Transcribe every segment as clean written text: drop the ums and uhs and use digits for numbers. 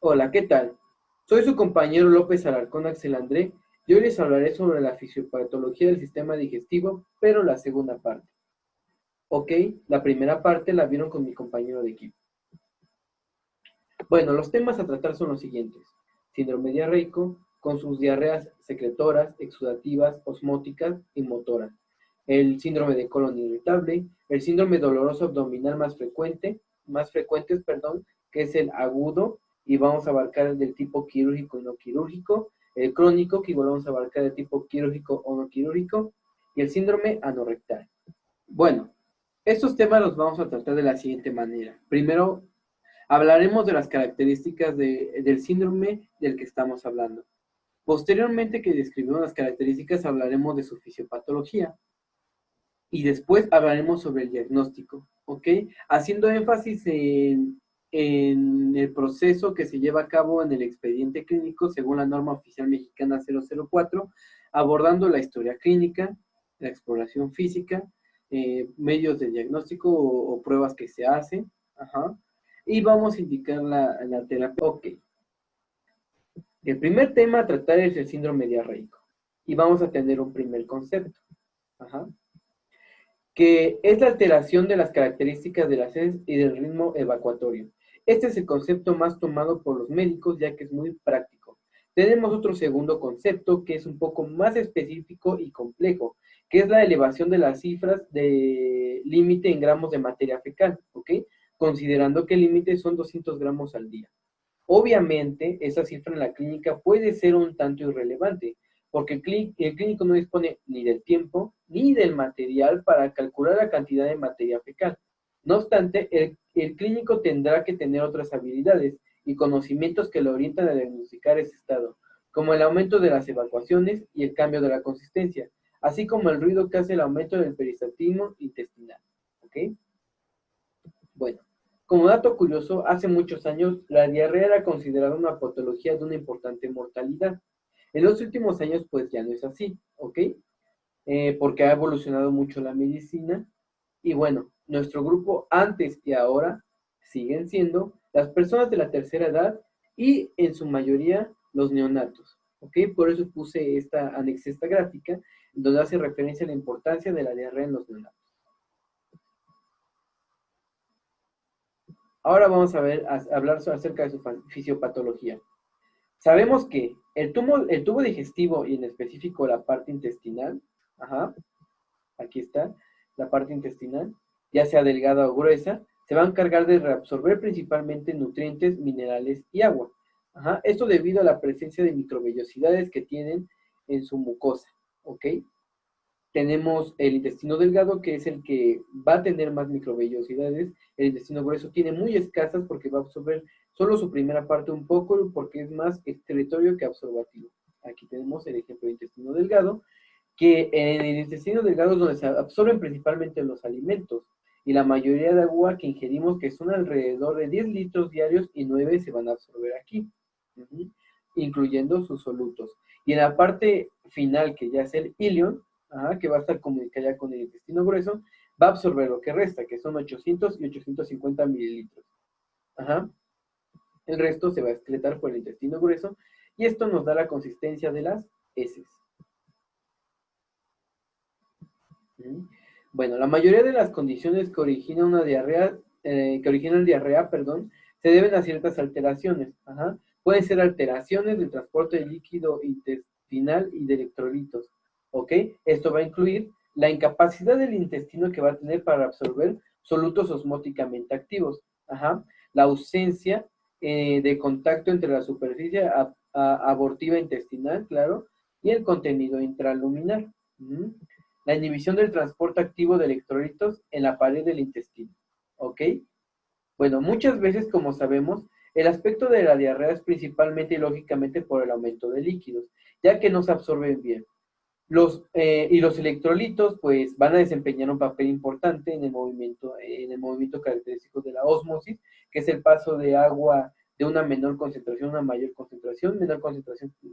Hola, ¿qué tal? Soy su compañero López Alarcón Axel André y hoy les hablaré sobre la fisiopatología del sistema digestivo, pero la segunda parte. Ok, la primera parte la vieron con mi compañero de equipo. Bueno, los temas a tratar son los siguientes. Síndrome diarreico, con sus diarreas secretoras, exudativas, osmóticas y motoras. El síndrome de colon irritable, el síndrome doloroso abdominal más frecuentes, que es el agudo, y vamos a abarcar el del tipo quirúrgico y no quirúrgico, el crónico, que igual vamos a abarcar el tipo quirúrgico o no quirúrgico, y el síndrome anorrectal. Bueno, estos temas los vamos a tratar de la siguiente manera. Primero, hablaremos de las características del síndrome del que estamos hablando. Posteriormente que describimos las características, hablaremos de su fisiopatología. Y después hablaremos sobre el diagnóstico, ¿ok? Haciendo énfasis en el proceso que se lleva a cabo en el expediente clínico según la norma oficial mexicana 004, abordando la historia clínica, la exploración física, medios de diagnóstico o pruebas que se hacen, ajá, y vamos a indicar la terapia. Ok, el primer tema a tratar es el síndrome diarreico, y vamos a tener un primer concepto, ajá, que es la alteración de las características de las heces y del ritmo evacuatorio. Este es el concepto más tomado por los médicos, ya que es muy práctico. Tenemos otro segundo concepto que es un poco más específico y complejo, que es la elevación de las cifras de límite en gramos de materia fecal, ¿ok? Considerando que el límite son 200 gramos al día. Obviamente, esa cifra en la clínica puede ser un tanto irrelevante, porque el clínico no dispone ni del tiempo ni del material para calcular la cantidad de materia fecal. No obstante, el clínico tendrá que tener otras habilidades y conocimientos que lo orientan a diagnosticar ese estado, como el aumento de las evacuaciones y el cambio de la consistencia, así como el ruido que hace el aumento del peristaltismo intestinal. ¿Ok? Bueno, como dato curioso, hace muchos años la diarrea era considerada una patología de una importante mortalidad. En los últimos años, pues ya no es así, ¿ok? Porque ha evolucionado mucho la medicina. Y bueno, nuestro grupo antes y ahora siguen siendo las personas de la tercera edad y en su mayoría los neonatos, ¿ok? Por eso anexé esta gráfica, donde hace referencia a la importancia de la diarrea en los neonatos. Ahora vamos a hablar acerca de su fisiopatología. Sabemos que el tubo digestivo y en específico la parte intestinal, ajá, aquí está, la parte intestinal, ya sea delgada o gruesa, se va a encargar de reabsorber principalmente nutrientes, minerales y agua. Ajá, esto debido a la presencia de microvellosidades que tienen en su mucosa, ¿ok? Tenemos el intestino delgado, que es el que va a tener más microvellosidades. El intestino grueso tiene muy escasas porque va a absorber solo su primera parte un poco, porque es más excretorio que absorbativo. Aquí tenemos el ejemplo de intestino delgado, que en el intestino delgado es donde se absorben principalmente los alimentos y la mayoría de agua que ingerimos, que son alrededor de 10 litros diarios, y 9 se van a absorber aquí, incluyendo sus solutos. Y en la parte final, que ya es el ilion, que va a estar comunicada con el intestino grueso, va a absorber lo que resta, que son 800 y 850 mililitros. Ajá. El resto se va a excretar por el intestino grueso y esto nos da la consistencia de las heces. Bueno, la mayoría de las condiciones que originan diarrea, se deben a ciertas alteraciones. Ajá. Pueden ser alteraciones del transporte de líquido intestinal y de electrolitos. ¿Ok? Esto va a incluir la incapacidad del intestino que va a tener para absorber solutos osmóticamente activos. Ajá. La ausencia de contacto entre la superficie abortiva intestinal, claro, y el contenido intraluminar. La inhibición del transporte activo de electrolitos en la pared del intestino. ¿Ok? Bueno, muchas veces, como sabemos, el aspecto de la diarrea es principalmente y lógicamente por el aumento de líquidos, ya que no se absorben bien. Y los electrolitos, pues, van a desempeñar un papel importante en el movimiento característico de la ósmosis, que es el paso de agua de una menor concentración a una mayor concentración,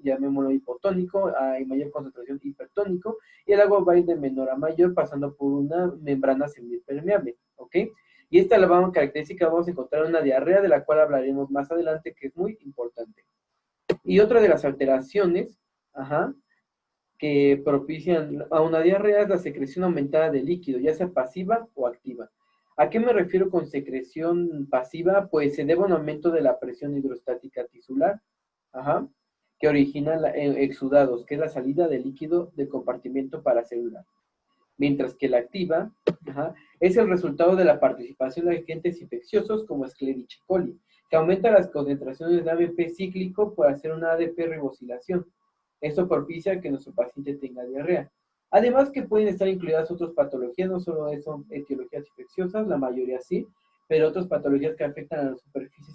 llamémoslo hipotónico, a mayor concentración hipertónico, y el agua va a ir de menor a mayor pasando por una membrana semipermeable, ¿ok? Y característica vamos a encontrar una diarrea, de la cual hablaremos más adelante, que es muy importante. Y otra de las alteraciones, que propician a una diarrea es la secreción aumentada de líquido, ya sea pasiva o activa. ¿A qué me refiero con secreción pasiva? Pues se debe a un aumento de la presión hidrostática tisular, que origina exudados, que es la salida de líquido del compartimento paracelular. Mientras que la activa es el resultado de la participación de agentes infecciosos como Escherichia coli, que aumenta las concentraciones de AMP cíclico por hacer una ADP ribosilación. Esto propicia que nuestro paciente tenga diarrea. Además que pueden estar incluidas otras patologías, no solo son etiologías infecciosas, la mayoría sí, pero otras patologías que afectan a la superficie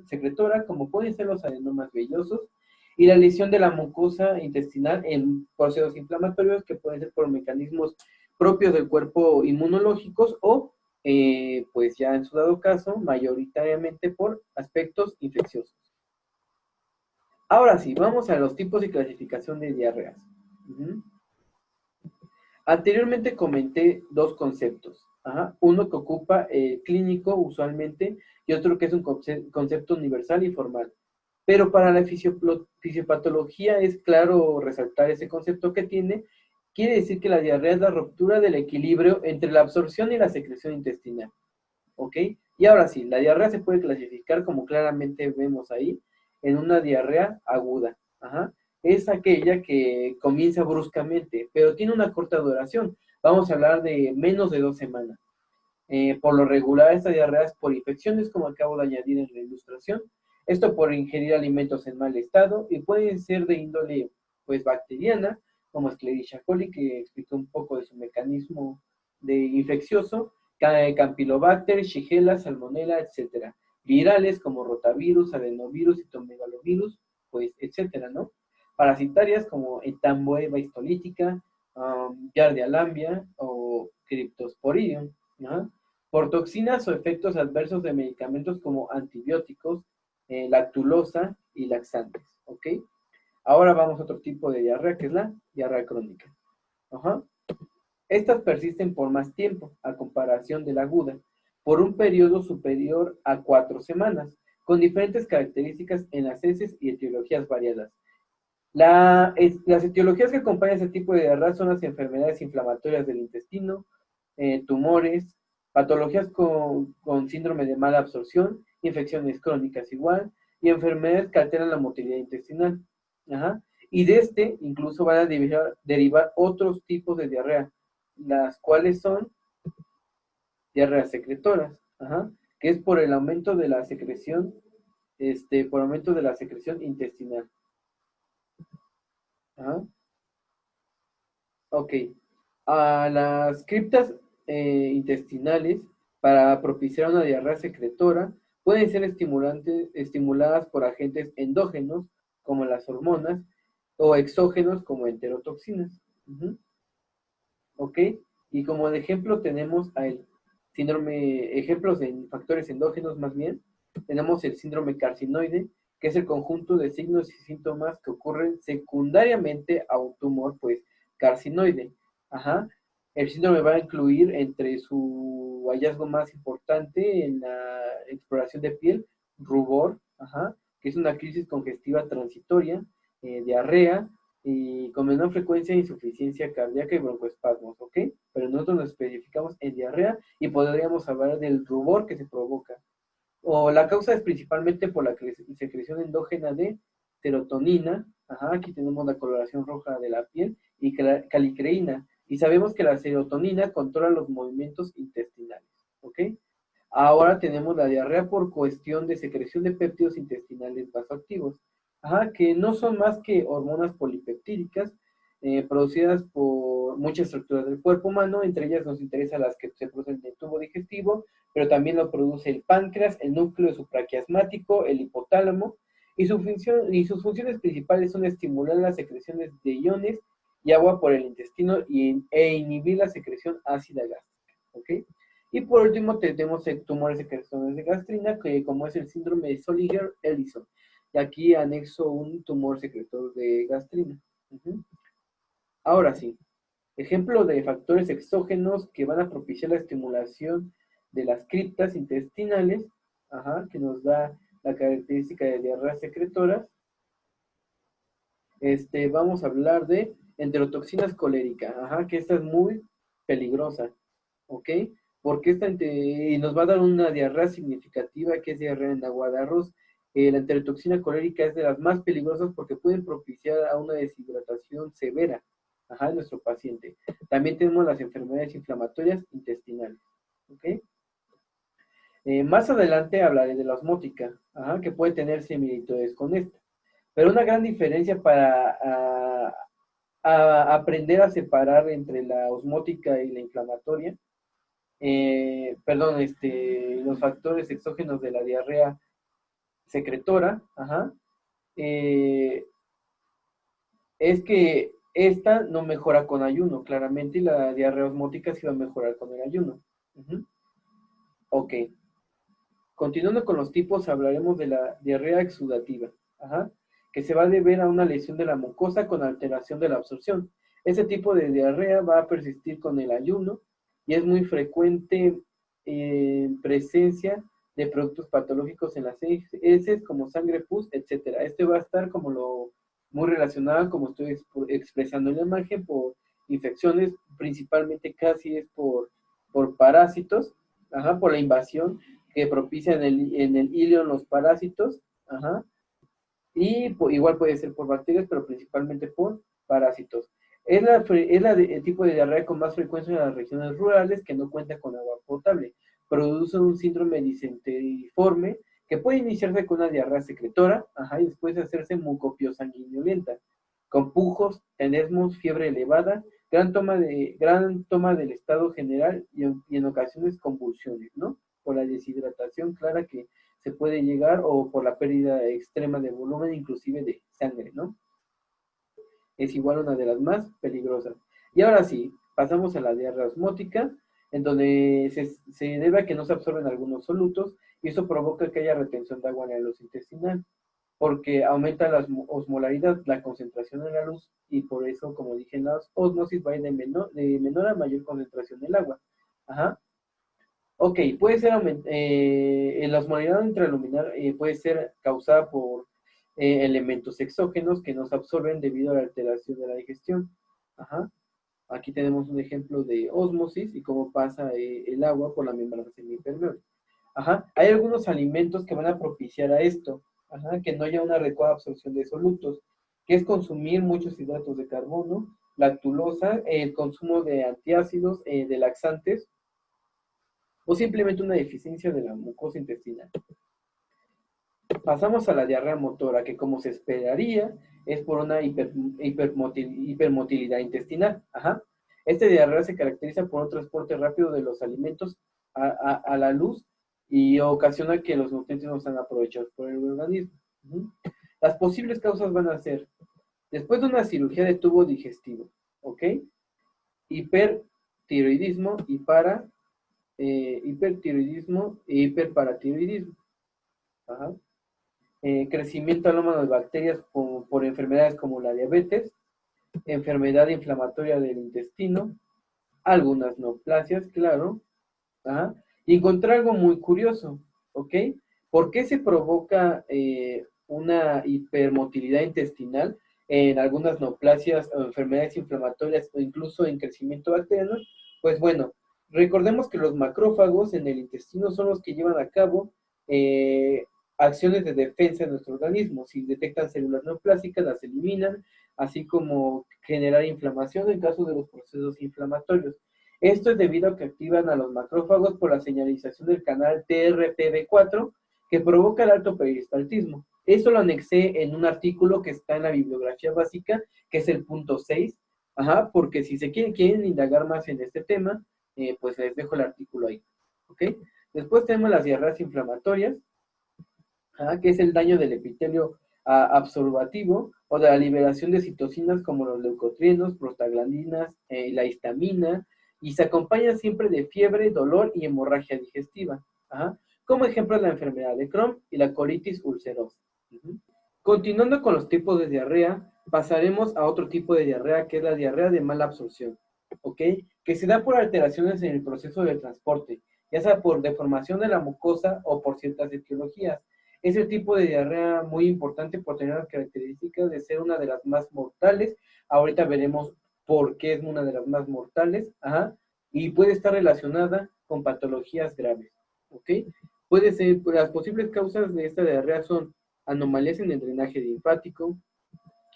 secretora, como pueden ser los adenomas vellosos, y la lesión de la mucosa intestinal en procesos inflamatorios que pueden ser por mecanismos propios del cuerpo inmunológicos o, pues ya en su dado caso, mayoritariamente por aspectos infecciosos. Ahora sí, vamos a los tipos de clasificación de diarreas. Anteriormente comenté dos conceptos. Uno que ocupa clínico usualmente y otro que es un concepto universal y formal. Pero para la fisiopatología es claro resaltar ese concepto que tiene. Quiere decir que la diarrea es la ruptura del equilibrio entre la absorción y la secreción intestinal. ¿Ok? Y ahora sí, la diarrea se puede clasificar, como claramente vemos ahí, en una diarrea aguda. Es aquella que comienza bruscamente, pero tiene una corta duración. Vamos a hablar de menos de 2 semanas. Por lo regular, esta diarrea es por infecciones, como acabo de añadir en la ilustración. Esto por ingerir alimentos en mal estado y pueden ser de índole pues bacteriana, como Escherichia coli, que explica un poco de su mecanismo de infeccioso, Campylobacter, Shigella, Salmonella, etc. Virales como rotavirus, adenovirus, citomegalovirus, pues, etcétera, ¿no? Parasitarias como Entamoeba histolítica, Giardia lambia o Cryptosporidium, por toxinas o efectos adversos de medicamentos como antibióticos, lactulosa y laxantes, ¿ok? Ahora vamos a otro tipo de diarrea, que es la diarrea crónica. Estas persisten por más tiempo, a comparación de la aguda, por un periodo superior a 4 semanas, con diferentes características en las heces y etiologías variadas. Las etiologías que acompañan este tipo de diarrea son las enfermedades inflamatorias del intestino, tumores, patologías con síndrome de mala absorción, infecciones crónicas igual, y enfermedades que alteran la motilidad intestinal. Y de este incluso van a derivar otros tipos de diarrea, las cuales son diarreas secretoras, que es por el aumento de la secreción, por aumento de la secreción intestinal. Ok. A las criptas intestinales, para propiciar una diarrea secretora, pueden ser estimuladas por agentes endógenos, como las hormonas, o exógenos, como enterotoxinas. ¿Ok? Y como de ejemplo tenemos ejemplos de factores endógenos más bien, tenemos el síndrome carcinoide, que es el conjunto de signos y síntomas que ocurren secundariamente a un tumor, pues, carcinoide. El síndrome va a incluir entre su hallazgo más importante en la exploración de piel, rubor, que es una crisis congestiva transitoria, diarrea, y con menor frecuencia insuficiencia cardíaca y broncoespasmos, ¿ok? Pero nosotros nos especificamos en diarrea y podríamos hablar del rubor que se provoca. O la causa es principalmente por la secreción endógena de serotonina, aquí tenemos la coloración roja de la piel, y calicreína. Y sabemos que la serotonina controla los movimientos intestinales, ¿ok? Ahora tenemos la diarrea por cuestión de secreción de péptidos intestinales vasoactivos, que no son más que hormonas polipeptídicas producidas por muchas estructuras del cuerpo humano. Entre ellas nos interesan las que se producen en el tubo digestivo, pero también lo produce el páncreas, el núcleo supraquiasmático, el hipotálamo, y sus funciones principales son estimular las secreciones de iones y agua por el intestino e inhibir la secreción ácida gástrica, ¿ok? Y por último tenemos tumores secreciones de gastrina, que como es el síndrome de Solinger-Ellison. Y aquí anexo un tumor secretor de gastrina. Ahora sí, ejemplo de factores exógenos que van a propiciar la estimulación de las criptas intestinales, que nos da la característica de diarreas secretoras. Vamos a hablar de enterotoxinas colérica, que esta es muy peligrosa, ¿ok? Porque y nos va a dar una diarrea significativa, que es diarrea en agua de arroz. La enterotoxina colérica es de las más peligrosas porque pueden propiciar a una deshidratación severa, en nuestro paciente. También tenemos las enfermedades inflamatorias intestinales, ¿ok? Más adelante hablaré de la osmótica, que puede tener similitudes con esta. Pero una gran diferencia para aprender a separar entre la osmótica y la inflamatoria, los factores exógenos de la diarrea secretora, es que esta no mejora con ayuno, claramente, y la diarrea osmótica sí va a mejorar con el ayuno. Ok. Continuando con los tipos, hablaremos de la diarrea exudativa, que se va a deber a una lesión de la mucosa con alteración de la absorción. Ese tipo de diarrea va a persistir con el ayuno y es muy frecuente en presencia de productos patológicos en las heces, como sangre, pus, etc. Este va a estar muy relacionado, como estoy expresando en la imagen, por infecciones, principalmente casi es por parásitos, por la invasión que propician en el hilo los parásitos, y igual puede ser por bacterias, pero principalmente por parásitos. Es el tipo de diarrea con más frecuencia en las regiones rurales que no cuenta con agua potable. Produce un síndrome disenteriforme que puede iniciarse con una diarrea secretora, y después hacerse mucopiosanguinolenta, con pujos, tenesmos, fiebre elevada, gran toma del estado general y en ocasiones convulsiones, ¿no? Por la deshidratación clara que se puede llegar o por la pérdida extrema de volumen, inclusive de sangre, ¿no? Es igual una de las más peligrosas. Y ahora sí, pasamos a la diarrea osmótica, en donde se debe a que no se absorben algunos solutos y eso provoca que haya retención de agua en la luz intestinal, porque aumenta la osmolaridad, la concentración en la luz, y por eso, como dije en la osmosis, va a ir de menor a mayor concentración del agua. Ok, puede ser en la osmolaridad intraluminar puede ser causada por elementos exógenos que nos absorben debido a la alteración de la digestión. Aquí tenemos un ejemplo de osmosis y cómo pasa el agua por la membrana semipermeable. Hay algunos alimentos que van a propiciar a esto, que no haya una adecuada absorción de solutos, que es consumir muchos hidratos de carbono, lactulosa, el consumo de antiácidos, de laxantes, o simplemente una deficiencia de la mucosa intestinal. Pasamos a la diarrea motora, que como se esperaría, es por una hipermotilidad intestinal. Esta diarrea se caracteriza por un transporte rápido de los alimentos a la luz y ocasiona que los nutrientes no sean aprovechados por el organismo. Las posibles causas van a ser, después de una cirugía de tubo digestivo, ¿ok? Hipertiroidismo y hipertiroidismo e hiperparatiroidismo. Crecimiento anómalo de bacterias por enfermedades como la diabetes, enfermedad inflamatoria del intestino, algunas neoplasias, claro. Y encontré algo muy curioso, ¿ok? ¿Por qué se provoca una hipermotilidad intestinal en algunas neoplasias o enfermedades inflamatorias o incluso en crecimiento bacteriano? Pues bueno, recordemos que los macrófagos en el intestino son los que llevan a cabo acciones de defensa de nuestro organismo. Si detectan células neoplásicas, las eliminan, así como generar inflamación en caso de los procesos inflamatorios. Esto es debido a que activan a los macrófagos por la señalización del canal TRPV4 que provoca el alto peristaltismo. Esto lo anexé en un artículo que está en la bibliografía básica, que es el punto 6, porque si se quieren indagar más en este tema, pues les dejo el artículo ahí, ¿ok? Después tenemos las diarreas inflamatorias, que es el daño del epitelio absorbativo o de la liberación de citocinas como los leucotrienos, prostaglandinas, la histamina, y se acompaña siempre de fiebre, dolor y hemorragia digestiva. Como ejemplo, la enfermedad de Crohn y la colitis ulcerosa. Continuando con los tipos de diarrea, pasaremos a otro tipo de diarrea, que es la diarrea de mala absorción, ¿ok? Que se da por alteraciones en el proceso de transporte, ya sea por deformación de la mucosa o por ciertas etiologías. Es el tipo de diarrea muy importante por tener las características de ser una de las más mortales. Ahorita veremos por qué es una de las más mortales, y puede estar relacionada con patologías graves, ¿ok? Puede ser, las posibles causas de esta diarrea son anomalías en el drenaje linfático,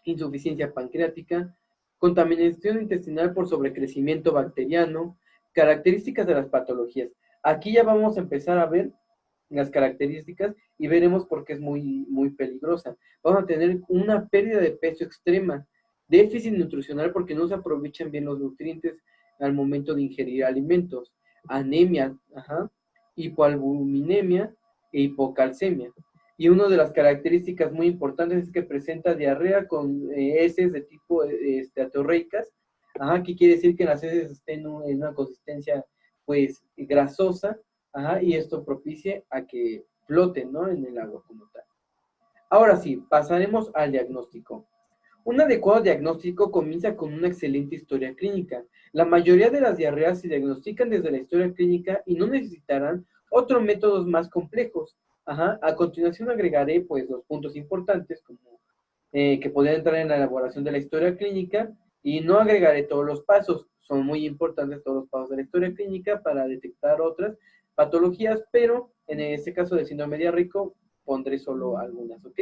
insuficiencia pancreática, contaminación intestinal por sobrecrecimiento bacteriano, características de las patologías. Aquí ya vamos a empezar a ver las características y veremos por qué es muy, muy peligrosa. Vamos a tener una pérdida de peso extrema, déficit nutricional porque no se aprovechan bien los nutrientes al momento de ingerir alimentos, anemia, hipoalbuminemia e hipocalcemia. Y una de las características muy importantes es que presenta diarrea con heces de tipo atorreicas, que quiere decir que las heces estén en una consistencia pues grasosa, y esto propicie a que floten, ¿no?, en el agua como tal. Ahora sí, pasaremos al diagnóstico. Un adecuado diagnóstico comienza con una excelente historia clínica. La mayoría de las diarreas se diagnostican desde la historia clínica y no necesitarán otros métodos más complejos. A continuación agregaré pues los puntos importantes como que podrían entrar en la elaboración de la historia clínica y no agregaré todos los pasos. Son muy importantes todos los pasos de la historia clínica para detectar otras patologías, pero en este caso del síndrome diarreico pondré solo algunas, ¿ok?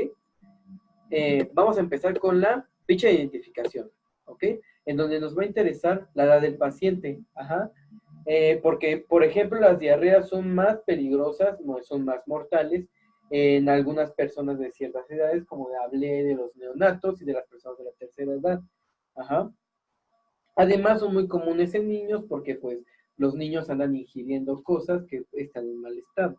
Vamos a empezar con la ficha de identificación, ¿ok? En donde nos va a interesar la edad del paciente, porque, por ejemplo, las diarreas son más peligrosas, son más mortales en algunas personas de ciertas edades, como hablé de los neonatos y de las personas de la tercera edad, ajá. Además, son muy comunes en niños porque, pues, los niños andan ingiriendo cosas que están en mal estado,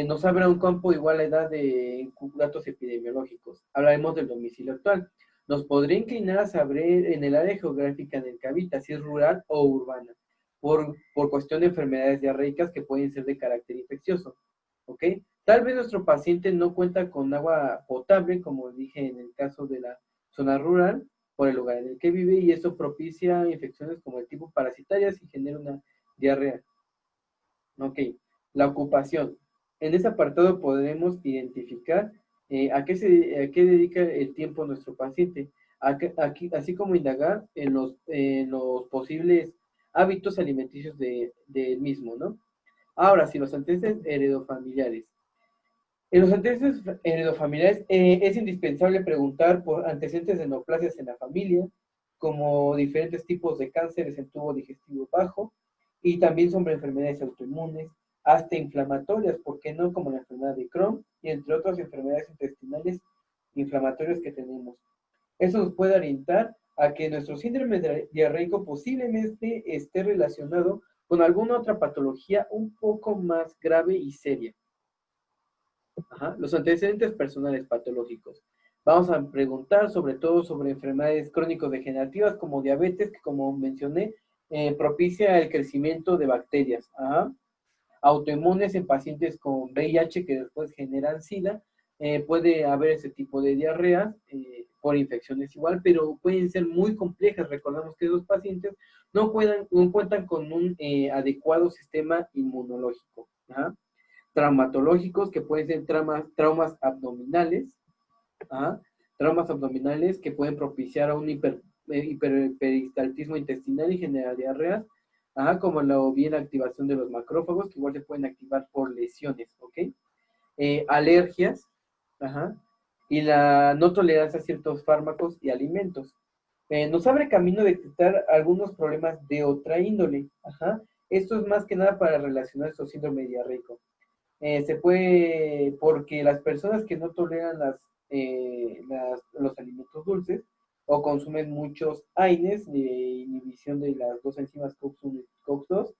nos abre un campo igual a la edad de datos epidemiológicos. Hablaremos del domicilio actual. Nos podría inclinar a saber en el área geográfica en el que habita, si es rural o urbana, por cuestión de enfermedades diarreicas que pueden ser de carácter infeccioso. ¿Ok? Tal vez nuestro paciente no cuenta con agua potable, como dije en el caso de la zona rural, por el lugar en el que vive, y eso propicia infecciones como el tipo parasitarias y genera una diarrea. Ok, la ocupación. En ese apartado podremos identificar a qué dedica el tiempo nuestro paciente, así como indagar en los posibles hábitos alimenticios del mismo, ¿no? Ahora, si los antecedentes heredofamiliares. En los antecedentes heredofamiliares es indispensable preguntar por antecedentes de neoplasias en la familia, como diferentes tipos de cánceres en tubo digestivo bajo, y también sobre enfermedades autoinmunes, hasta inflamatorias, ¿por qué no?, como la enfermedad de Crohn, y entre otras enfermedades intestinales inflamatorias que tenemos. Eso nos puede orientar a que nuestro síndrome diarreico posiblemente esté relacionado con alguna otra patología un poco más grave y seria. Los antecedentes personales patológicos. Vamos a preguntar sobre todo sobre enfermedades crónico-degenerativas como diabetes, que como mencioné, propicia el crecimiento de bacterias. Autoinmunes en pacientes con VIH que después generan SIDA. Puede haber ese tipo de diarrea por infecciones igual, pero pueden ser muy complejas. Recordamos que esos pacientes no cuentan con un adecuado sistema inmunológico. Traumatológicos, que pueden ser traumas abdominales, traumas abdominales que pueden propiciar a un hiperperistaltismo intestinal y generar diarreas, como la bien activación de los macrófagos, que igual se pueden activar por lesiones, ¿ok? Alergias, y la no tolerancia a ciertos fármacos y alimentos. Nos abre camino de detectar algunos problemas de otra índole, Esto es más que nada para relacionar estos síndrome diarreico. Se puede, porque las personas que no toleran los alimentos dulces o consumen muchos AINES de inhibición de las dos enzimas COX-1 y COX-2,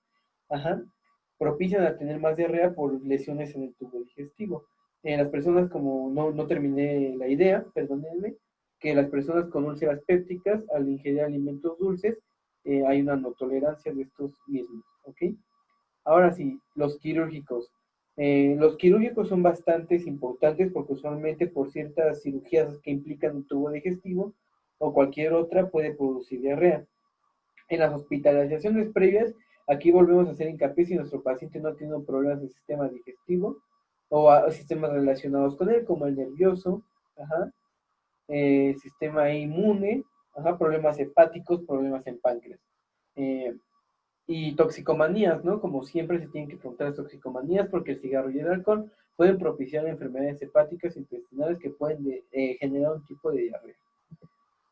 propician a tener más diarrea por lesiones en el tubo digestivo. Las personas, como no terminé la idea, perdónenme, que las personas con úlceras pépticas al ingerir alimentos dulces hay una no tolerancia de estos mismos, ¿ok? Ahora sí, los quirúrgicos. Los quirúrgicos son bastante importantes porque usualmente por ciertas cirugías que implican un tubo digestivo o cualquier otra puede producir diarrea. En las hospitalizaciones previas Aquí volvemos a hacer hincapié si nuestro paciente no tiene problemas del sistema digestivo o sistemas relacionados con él, como el nervioso, ajá, sistema inmune, ajá, problemas hepáticos, problemas en páncreas. Y toxicomanías, ¿no? Como siempre se tienen que preguntar las toxicomanías porque el cigarro y el alcohol pueden propiciar enfermedades hepáticas e intestinales que pueden generar un tipo de diarrea.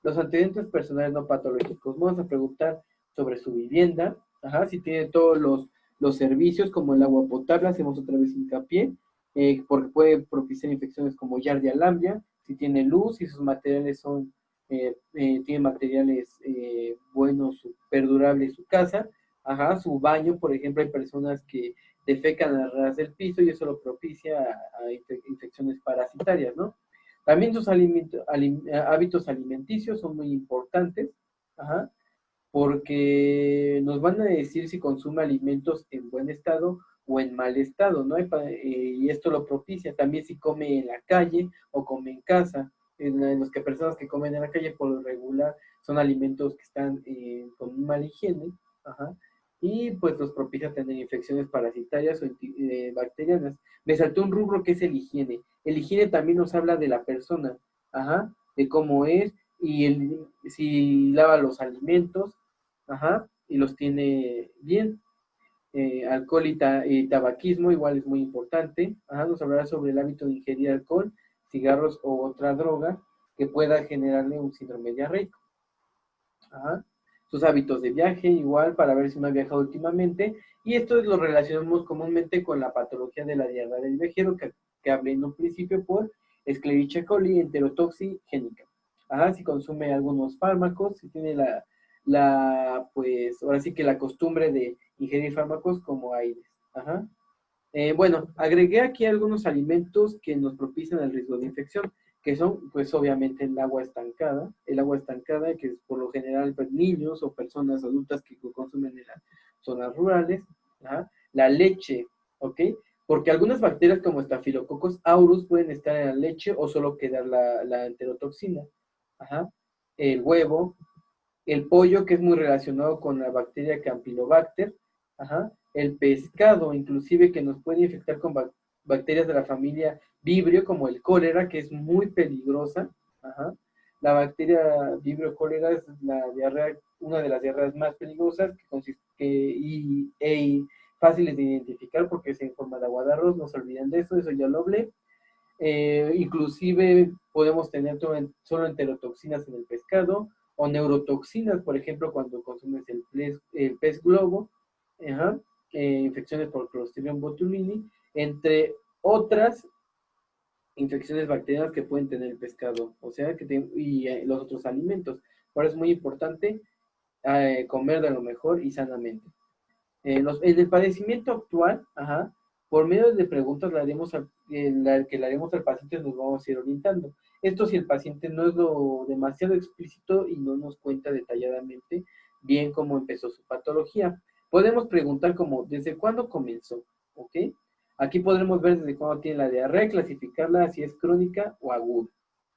Los antecedentes personales no patológicos. Vamos a preguntar sobre su vivienda, ajá, si tiene todos los servicios como el agua potable, hacemos otra vez hincapié, porque puede propiciar infecciones como Yardia lamblia, si tiene luz, si sus materiales son, tiene materiales buenos, perdurables su casa, ajá, su baño, por ejemplo, hay personas que defecan a ras del piso y eso lo propicia a infecciones parasitarias, ¿no? También sus hábitos alimenticios son muy importantes, ajá, porque nos van a decir si consume alimentos en buen estado o en mal estado, ¿no? Y esto lo propicia también si come en la calle o come en casa. En los que personas que comen en la calle por lo regular son alimentos que están con mala higiene, ajá, y pues los propicia tener infecciones parasitarias o bacterianas. Me saltó un rubro que es el higiene. El higiene también nos habla de la persona, ajá, de cómo es y si lava los alimentos, ajá, y los tiene bien. Alcohol y tabaquismo igual es muy importante. Ajá, nos hablará sobre el hábito de ingerir alcohol, cigarros o otra droga que pueda generarle un síndrome diarreico. Ajá. Sus hábitos de viaje, igual, para ver si no ha viajado últimamente. Y esto lo relacionamos comúnmente con la patología de la diarrea del viajero, que hablé en un principio por Escherichia coli enterotoxigénica. Ajá, si consume algunos fármacos, si tiene pues, ahora sí que la costumbre de ingerir fármacos como AIDES. Ajá. Bueno, agregué aquí algunos alimentos que nos propician el riesgo de infección, que son, pues obviamente, el agua estancada, que es por lo general pues, niños o personas adultas que consumen en las zonas rurales, ¿ajá? La leche, ¿ok? Porque algunas bacterias como Staphylococcus aureus pueden estar en la leche o solo quedar la enterotoxina, ¿ajá? El huevo, el pollo, que es muy relacionado con la bacteria Campylobacter, ajá, el pescado, inclusive que nos puede infectar con bacterias de la familia Vibrio, como el cólera, que es muy peligrosa, ajá. La bacteria Vibrio cólera es la diarrea, una de las diarreas más peligrosas y fáciles de identificar porque es en forma de agua de arroz, no se olviden de eso ya lo hablé. Inclusive podemos tener solo enterotoxinas en el pescado o neurotoxinas, por ejemplo, cuando consumes el pez globo, ajá, infecciones por Clostridium botulinum, entre otras infecciones bacterianas que pueden tener el pescado, o sea, los otros alimentos. Por eso es muy importante comer de lo mejor y sanamente. En el padecimiento actual, ajá, por medio de preguntas que le haremos al paciente nos vamos a ir orientando. Esto si el paciente no es lo demasiado explícito y no nos cuenta detalladamente bien cómo empezó su patología. Podemos preguntar como, ¿desde cuándo comenzó? ¿Ok? Aquí podremos ver desde cuándo tiene la diarrea, clasificarla si es crónica o aguda.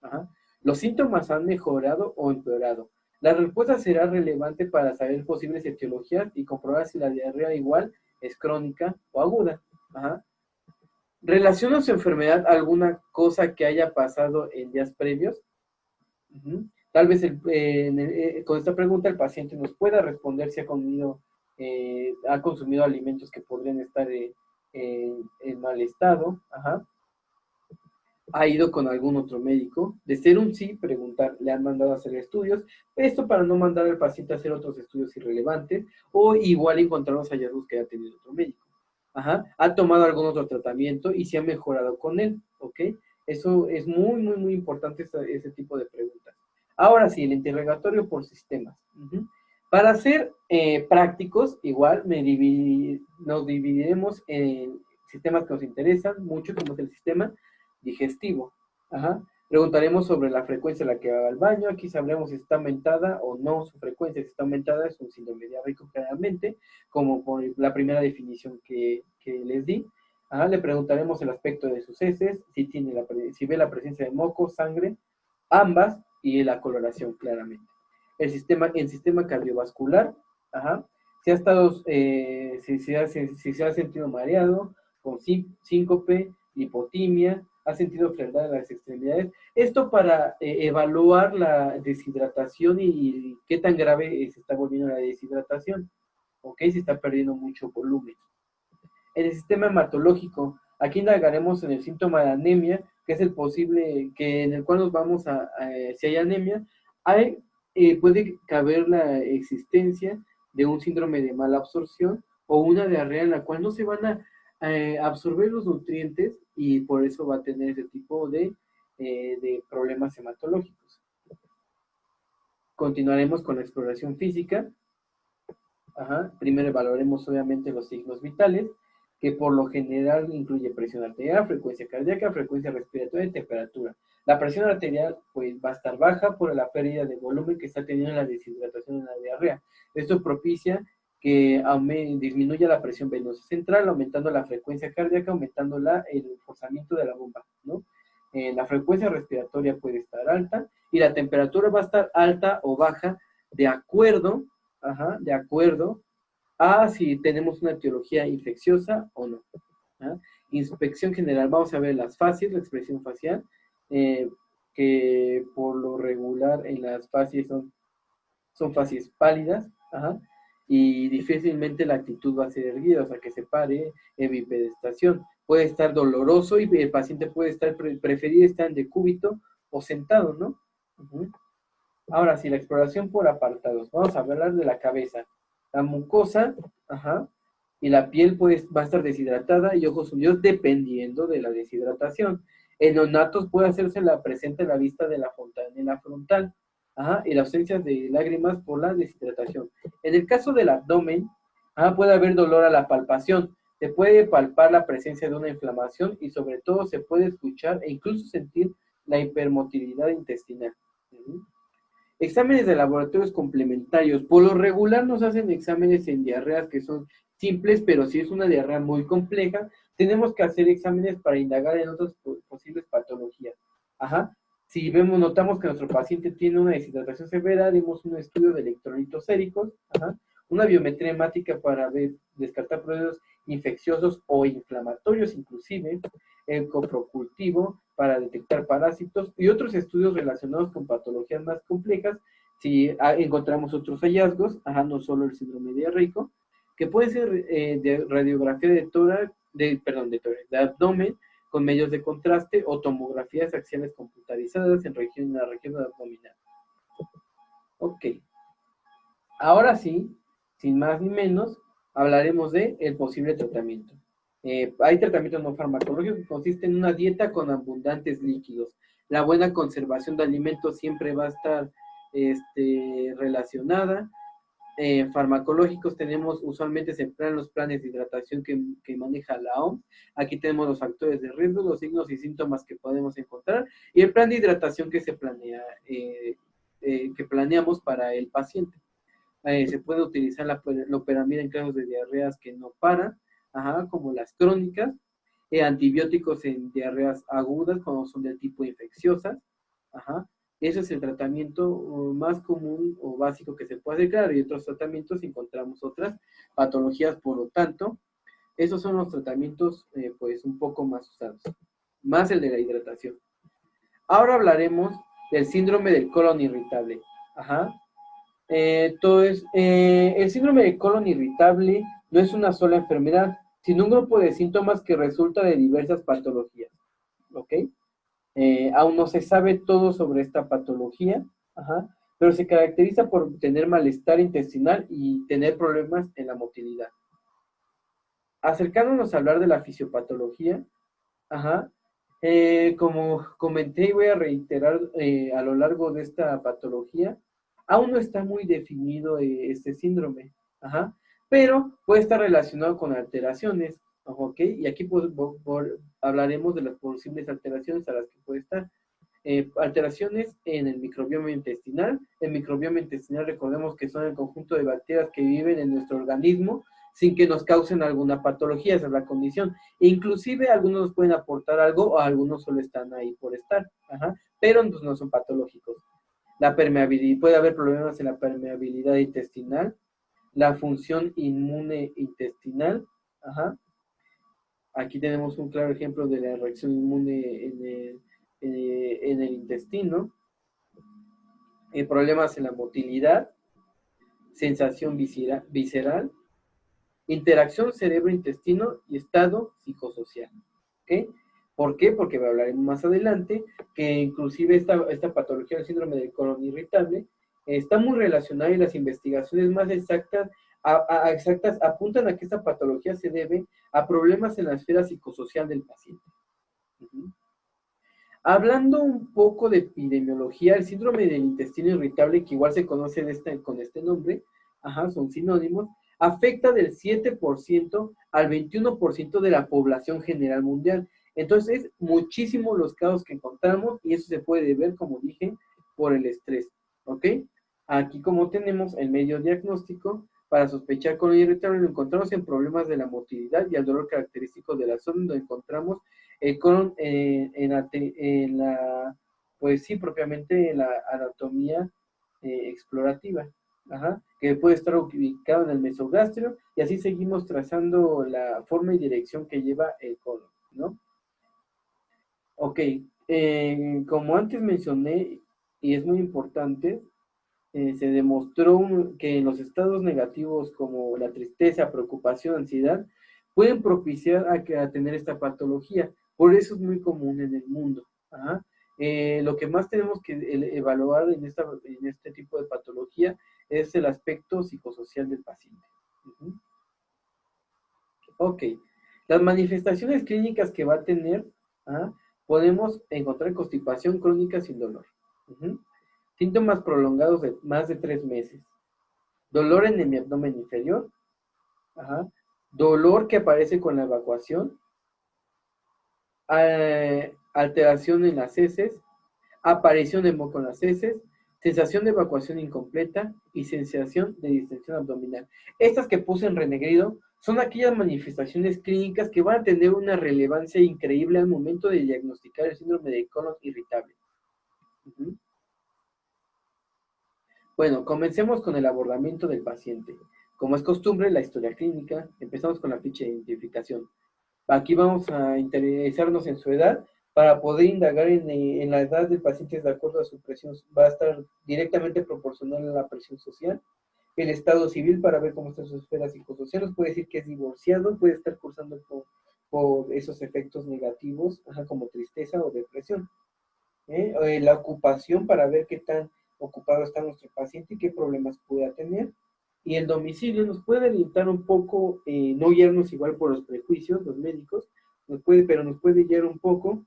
Ajá. ¿Los síntomas han mejorado o empeorado? La respuesta será relevante para saber posibles etiologías y comprobar si la diarrea igual es crónica o aguda. Ajá. ¿Relaciona su enfermedad a alguna cosa que haya pasado en días previos? Tal vez con esta pregunta el paciente nos pueda responder si ha consumido alimentos que podrían estar en mal estado. Ajá. Ha ido con algún otro médico. De ser un sí, preguntar, le han mandado a hacer estudios. Esto para no mandar al paciente a hacer otros estudios irrelevantes o igual encontrar los hallazgos que haya tenido otro médico. Ajá. Ha tomado algún otro tratamiento y se ha mejorado con él. ¿Ok? Eso es muy, muy, muy importante, ese tipo de preguntas. Ahora sí, el interrogatorio por sistemas. Para ser prácticos, igual nos dividiremos en sistemas que nos interesan mucho, como es el sistema digestivo. Ajá. Preguntaremos sobre la frecuencia a la que va al baño. Aquí sabremos si está aumentada o no su frecuencia. Si está aumentada es un síndrome diarreico claramente, como por la primera definición que les di. Ajá. Le preguntaremos el aspecto de sus heces, si ve la presencia de moco, sangre, ambas, y la coloración claramente. El sistema cardiovascular, ajá, si ha estado, si se ha sentido mareado, con síncope, hipotimia, ha sentido frialdad en las extremidades. Esto para evaluar la deshidratación y qué tan grave se está volviendo la deshidratación, ¿ok? Si está perdiendo mucho volumen. En el sistema hematológico, aquí indagaremos en el síntoma de anemia, que es el posible, que en el cual nos vamos si hay anemia, puede caber la existencia de un síndrome de mala absorción o una diarrea en la cual no se van a absorber los nutrientes y por eso va a tener ese tipo de problemas hematológicos. Continuaremos con la exploración física. Primero evaluaremos obviamente los signos vitales, que por lo general incluye presión arterial, frecuencia cardíaca, frecuencia respiratoria y temperatura. La presión arterial pues va a estar baja por la pérdida de volumen que está teniendo la deshidratación en la diarrea. Esto propicia que disminuya la presión venosa central, aumentando la frecuencia cardíaca, aumentando el forzamiento de la bomba, ¿no? La frecuencia respiratoria puede estar alta y la temperatura va a estar alta o baja de acuerdo a si tenemos una etiología infecciosa o no. Inspección general, vamos a ver las facies, la expresión facial, que por lo regular en las facies son facies pálidas, y difícilmente la actitud va a ser erguida, o sea, que se pare, bipedestación. Puede estar doloroso y el paciente puede preferir estar en decúbito o sentado, ¿no? Ahora sí, la exploración por apartados. Vamos a hablar de la cabeza. La mucosa, y la piel va a estar deshidratada y ojos hundidos dependiendo de la deshidratación. En neonatos puede hacerse presente la vista de la fontanela frontal, y la ausencia de lágrimas por la deshidratación. En el caso del abdomen, puede haber dolor a la palpación. Se puede palpar la presencia de una inflamación y sobre todo se puede escuchar e incluso sentir la hipermotilidad intestinal. Exámenes de laboratorios complementarios. Por lo regular nos hacen exámenes en diarreas que son simples, pero si es una diarrea muy compleja, tenemos que hacer exámenes para indagar en otras posibles patologías. Si notamos que nuestro paciente tiene una deshidratación severa, haremos un estudio de electrolitos séricos, una biometría hemática para descartar procesos infecciosos o inflamatorios inclusive, el coprocultivo para detectar parásitos y otros estudios relacionados con patologías más complejas si encontramos otros hallazgos, no solo el síndrome diarreico, que puede ser de radiografía de abdomen con medios de contraste o tomografías axiales computarizadas en la región abdominal. Ok. Ahora sí, sin más ni menos, hablaremos de el posible tratamiento. Hay tratamientos no farmacológicos que consisten en una dieta con abundantes líquidos. La buena conservación de alimentos siempre va a estar relacionada. Farmacológicos usualmente se emplean los planes de hidratación que maneja la OMS. Aquí tenemos los factores de riesgo, los signos y síntomas que podemos encontrar y el plan de hidratación que que planeamos para el paciente. Se puede utilizar la loperamida en casos de diarreas que no paran, como las crónicas, antibióticos en diarreas agudas cuando son de tipo infecciosas. Ese es el tratamiento más común o básico que se puede hacer. Y otros tratamientos encontramos otras patologías, por lo tanto, esos son los tratamientos pues un poco más usados, más el de la hidratación. Ahora hablaremos del síndrome del colon irritable. Entonces, el síndrome de colon irritable no es una sola enfermedad, sino un grupo de síntomas que resulta de diversas patologías. ¿Ok? Aún no se sabe todo sobre esta patología, pero se caracteriza por tener malestar intestinal y tener problemas en la motilidad. Acercándonos a hablar de la fisiopatología, como comenté y voy a reiterar a lo largo de esta patología, aún no está muy definido este síndrome, pero puede estar relacionado con alteraciones, ¿ok? Y aquí hablaremos de las posibles alteraciones a las que puede estar. Alteraciones en el microbioma intestinal. El microbioma intestinal, recordemos que son el conjunto de bacterias que viven en nuestro organismo sin que nos causen alguna patología, esa es la condición. E inclusive algunos nos pueden aportar algo o algunos solo están ahí por estar, pero pues, no son patológicos. La permeabilidad, puede haber problemas en la permeabilidad intestinal, la función inmune intestinal. Ajá. Aquí tenemos un claro ejemplo de la reacción inmune en el intestino. Problemas en la motilidad, sensación visceral, interacción cerebro-intestino y estado psicosocial. ¿Okay? ¿Por qué? Porque hablaremos más adelante que inclusive esta patología del síndrome del colon irritable está muy relacionada y las investigaciones más exactas apuntan a que esta patología se debe a problemas en la esfera psicosocial del paciente. Uh-huh. Hablando un poco de epidemiología, el síndrome del intestino irritable, que igual se conoce con este nombre, son sinónimos, afecta del 7% al 21% de la población general mundial. Entonces, es muchísimo los casos que encontramos y eso se puede ver, como dije, por el estrés. ¿Ok? Aquí como tenemos el medio diagnóstico, para sospechar colon irritable lo encontramos en problemas de la motilidad y el dolor característico de la zona donde encontramos el colon pues sí, propiamente en la anatomía explorativa. Que puede estar ubicado en el mesogastrio y así seguimos trazando la forma y dirección que lleva el colon, ¿no? Ok, como antes mencioné, y es muy importante, se demostró que los estados negativos como la tristeza, preocupación, ansiedad, pueden propiciar a tener esta patología. Por eso es muy común en el mundo. Lo que más tenemos que evaluar en este tipo de patología es el aspecto psicosocial del paciente. Ok, las manifestaciones clínicas que va a tener, podemos encontrar constipación crónica sin dolor. Síntomas prolongados de más de 3 meses. Dolor en mi abdomen inferior. Dolor que aparece con la evacuación. Alteración en las heces. Aparición de moco en las heces. Sensación de evacuación incompleta y sensación de distensión abdominal. Estas que puse en renegrido son aquellas manifestaciones clínicas que van a tener una relevancia increíble al momento de diagnosticar el síndrome de colon irritable. Bueno, comencemos con el abordamiento del paciente. Como es costumbre, la historia clínica, empezamos con la ficha de identificación. Aquí vamos a interesarnos en su edad para poder indagar en la edad del paciente de acuerdo a su presión. Va a estar directamente proporcional a la presión social. El estado civil para ver cómo está su esfera psicosocial. Nos puede decir que es divorciado, puede estar cursando por esos efectos negativos, como tristeza o depresión. La ocupación para ver qué tan ocupado está nuestro paciente y qué problemas pueda tener. Y el domicilio nos puede orientar un poco, no guiarnos igual por los prejuicios, los médicos, pero nos puede guiar un poco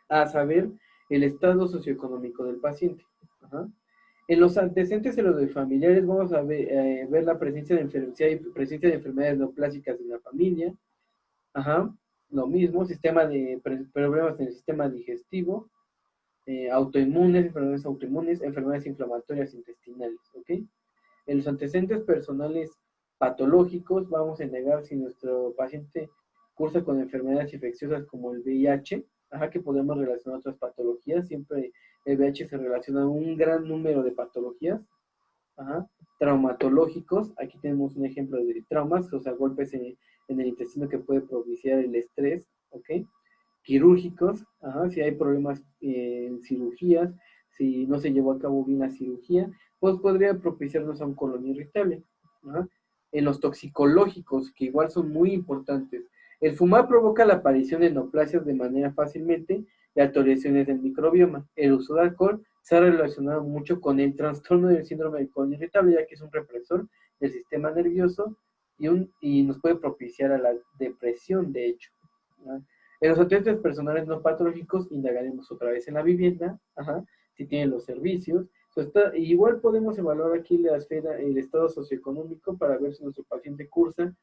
a saber el estado socioeconómico del paciente. En los antecedentes de los familiares vamos a ver la presencia de enfermedades neoplásicas en la familia. Lo mismo, problemas en el sistema digestivo, autoinmunes, enfermedades inflamatorias intestinales, ¿ok? En los antecedentes personales patológicos vamos a negar si nuestro paciente cursa con enfermedades infecciosas como el VIH, que podemos relacionar a otras patologías. Siempre el VIH se relaciona a un gran número de patologías. Traumatológicos, aquí tenemos un ejemplo de traumas, o sea, golpes en el intestino que puede propiciar el estrés, ¿ok? Quirúrgicos, si hay problemas en cirugías, si no se llevó a cabo bien la cirugía, pues podría propiciarnos a un colon irritable. En los toxicológicos, que igual son muy importantes, el fumar provoca la aparición de neoplasias de manera fácilmente y alteraciones del microbioma. El uso de alcohol se ha relacionado mucho con el trastorno del síndrome del colon irritable, ya que es un represor del sistema nervioso y nos puede propiciar a la depresión, de hecho. En los antecedentes personales no patológicos indagaremos otra vez en la vivienda, si tienen los servicios. Igual podemos evaluar aquí la esfera, el estado socioeconómico para ver si nuestro paciente cursa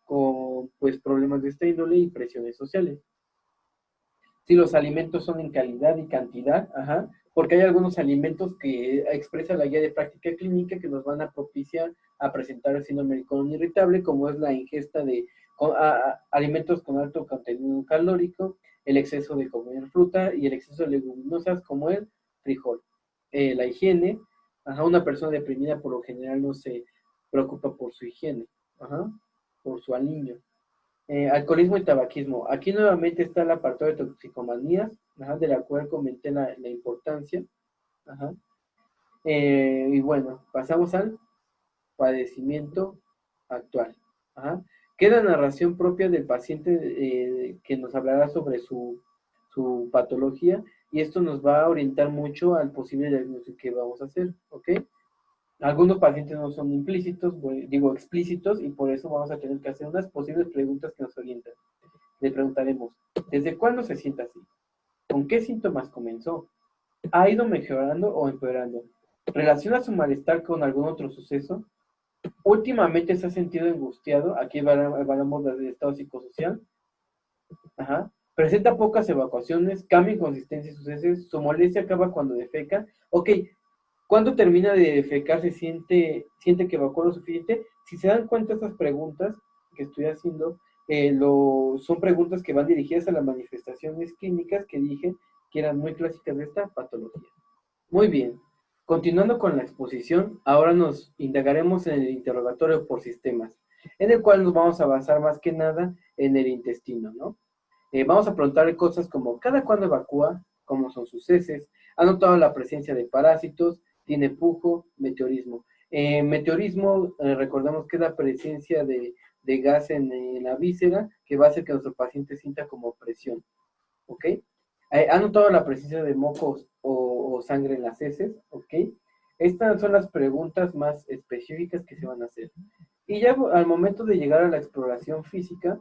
con problemas de esta índole y presiones sociales. Si los alimentos son en calidad y cantidad, porque hay algunos alimentos que expresa la guía de práctica clínica que nos van a propiciar a presentar el síndrome del colon irritable, como es la ingesta de alimentos con alto contenido calórico, el exceso de comer fruta y el exceso de leguminosas como el frijol. La higiene, una persona deprimida por lo general no se preocupa por su higiene, por su aliño. Alcoholismo y tabaquismo. Aquí nuevamente está el apartado de toxicomanías, de la cual comenté la importancia. Ajá. Y bueno, pasamos al padecimiento actual. Ajá. Queda narración propia del paciente que nos hablará sobre su patología y esto nos va a orientar mucho al posible diagnóstico que vamos a hacer, ¿ok? Algunos pacientes no son implícitos, digo explícitos, y por eso vamos a tener que hacer unas posibles preguntas que nos orientan. Le preguntaremos, ¿desde cuándo se siente así? ¿Con qué síntomas comenzó? ¿Ha ido mejorando o empeorando? ¿Relaciona su malestar con algún otro suceso? ¿Últimamente se ha sentido angustiado? Aquí evaluamos el estado psicosocial. Ajá. Presenta pocas evacuaciones, cambia en consistencia y sus heces, su molestia acaba cuando defeca. Ok, ¿cuándo termina de defecar? ¿Siente que evacuó lo suficiente? Si se dan cuenta, estas preguntas que estoy haciendo son preguntas que van dirigidas a las manifestaciones clínicas que dije que eran muy clásicas de esta patología. Muy bien. Continuando con la exposición, ahora nos indagaremos en el interrogatorio por sistemas, en el cual nos vamos a basar más que nada en el intestino, ¿no? Vamos a preguntar cosas como ¿cada cuándo evacúa? ¿Cómo son sus heces? ¿Ha notado la presencia de parásitos? ¿Tiene pujo? Meteorismo. Meteorismo, recordemos que es la presencia de gas en la víscera que va a hacer que nuestro paciente sienta como presión, ¿ok? ¿Ha notado la presencia de mocos o sangre en las heces? ¿Ok? Estas son las preguntas más específicas que se van a hacer. Y ya al momento de llegar a la exploración física,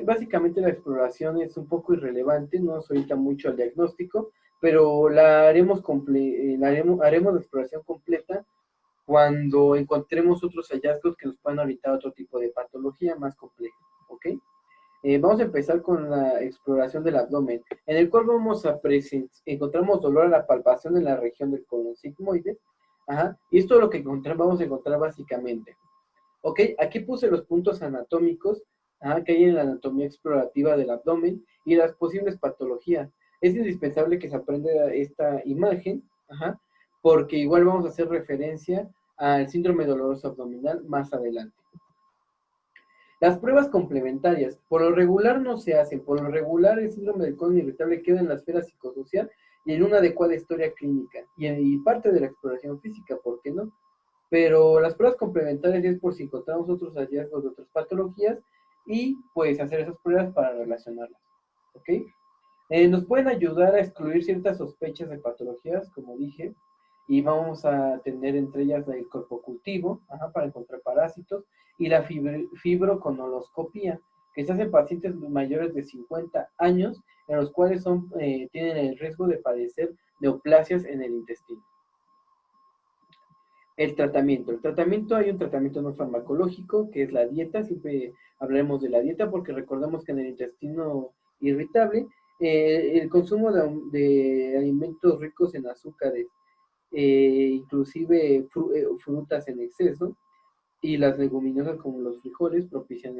básicamente la exploración es un poco irrelevante, no nos orienta mucho al diagnóstico, pero haremos la exploración completa cuando encontremos otros hallazgos que nos puedan orientar a otro tipo de patología más compleja, ¿ok? Vamos a empezar con la exploración del abdomen, en el cual encontramos dolor a la palpación en la región del colon sigmoide, y esto es lo que vamos a encontrar básicamente. Ok, aquí puse los puntos anatómicos que hay en la anatomía explorativa del abdomen y las posibles patologías. Es indispensable que se aprenda esta imagen, porque igual vamos a hacer referencia al síndrome doloroso abdominal más adelante. Las pruebas complementarias, por lo regular no se hacen, por lo regular el síndrome del colon irritable queda en la esfera psicosocial y en una adecuada historia clínica, y parte de la exploración física, ¿por qué no? Pero las pruebas complementarias es por si encontramos otros hallazgos de otras patologías y pues hacer esas pruebas para relacionarlas, ¿ok? Nos pueden ayudar a excluir ciertas sospechas de patologías, como dije, y vamos a tener entre ellas el corpocultivo, para encontrar parásitos, y la fibroconoloscopía, que se hace en pacientes mayores de 50 años, en los cuales tienen el riesgo de padecer neoplasias en el intestino. El tratamiento hay un tratamiento no farmacológico, que es la dieta, siempre hablaremos de la dieta porque recordemos que en el intestino irritable, el consumo de alimentos ricos en azúcares, inclusive frutas en exceso, y las leguminosas como los frijoles propician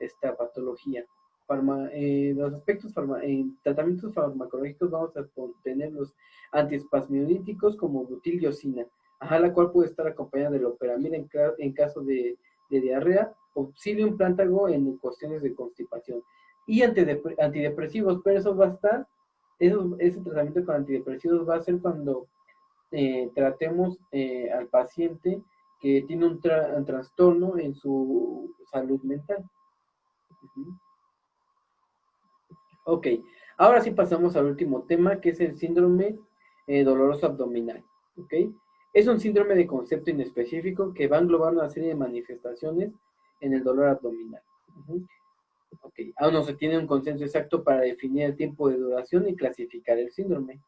esta patología. Los aspectos en tratamientos farmacológicos vamos a tener los antiespasmodíticos como butilglicina, la cual puede estar acompañada de loperamida en caso de diarrea, o psyllium plántago en cuestiones de constipación. Y antidepresivos, pero eso va a estar, ese tratamiento con antidepresivos va a ser cuando tratemos al paciente que tiene un trastorno en su salud mental. Ok, ahora sí pasamos al último tema, que es el síndrome doloroso abdominal. Ok, es un síndrome de concepto inespecífico que va a englobar una serie de manifestaciones en el dolor abdominal. Ok, aún no se tiene un consenso exacto para definir el tiempo de duración y clasificar el síndrome.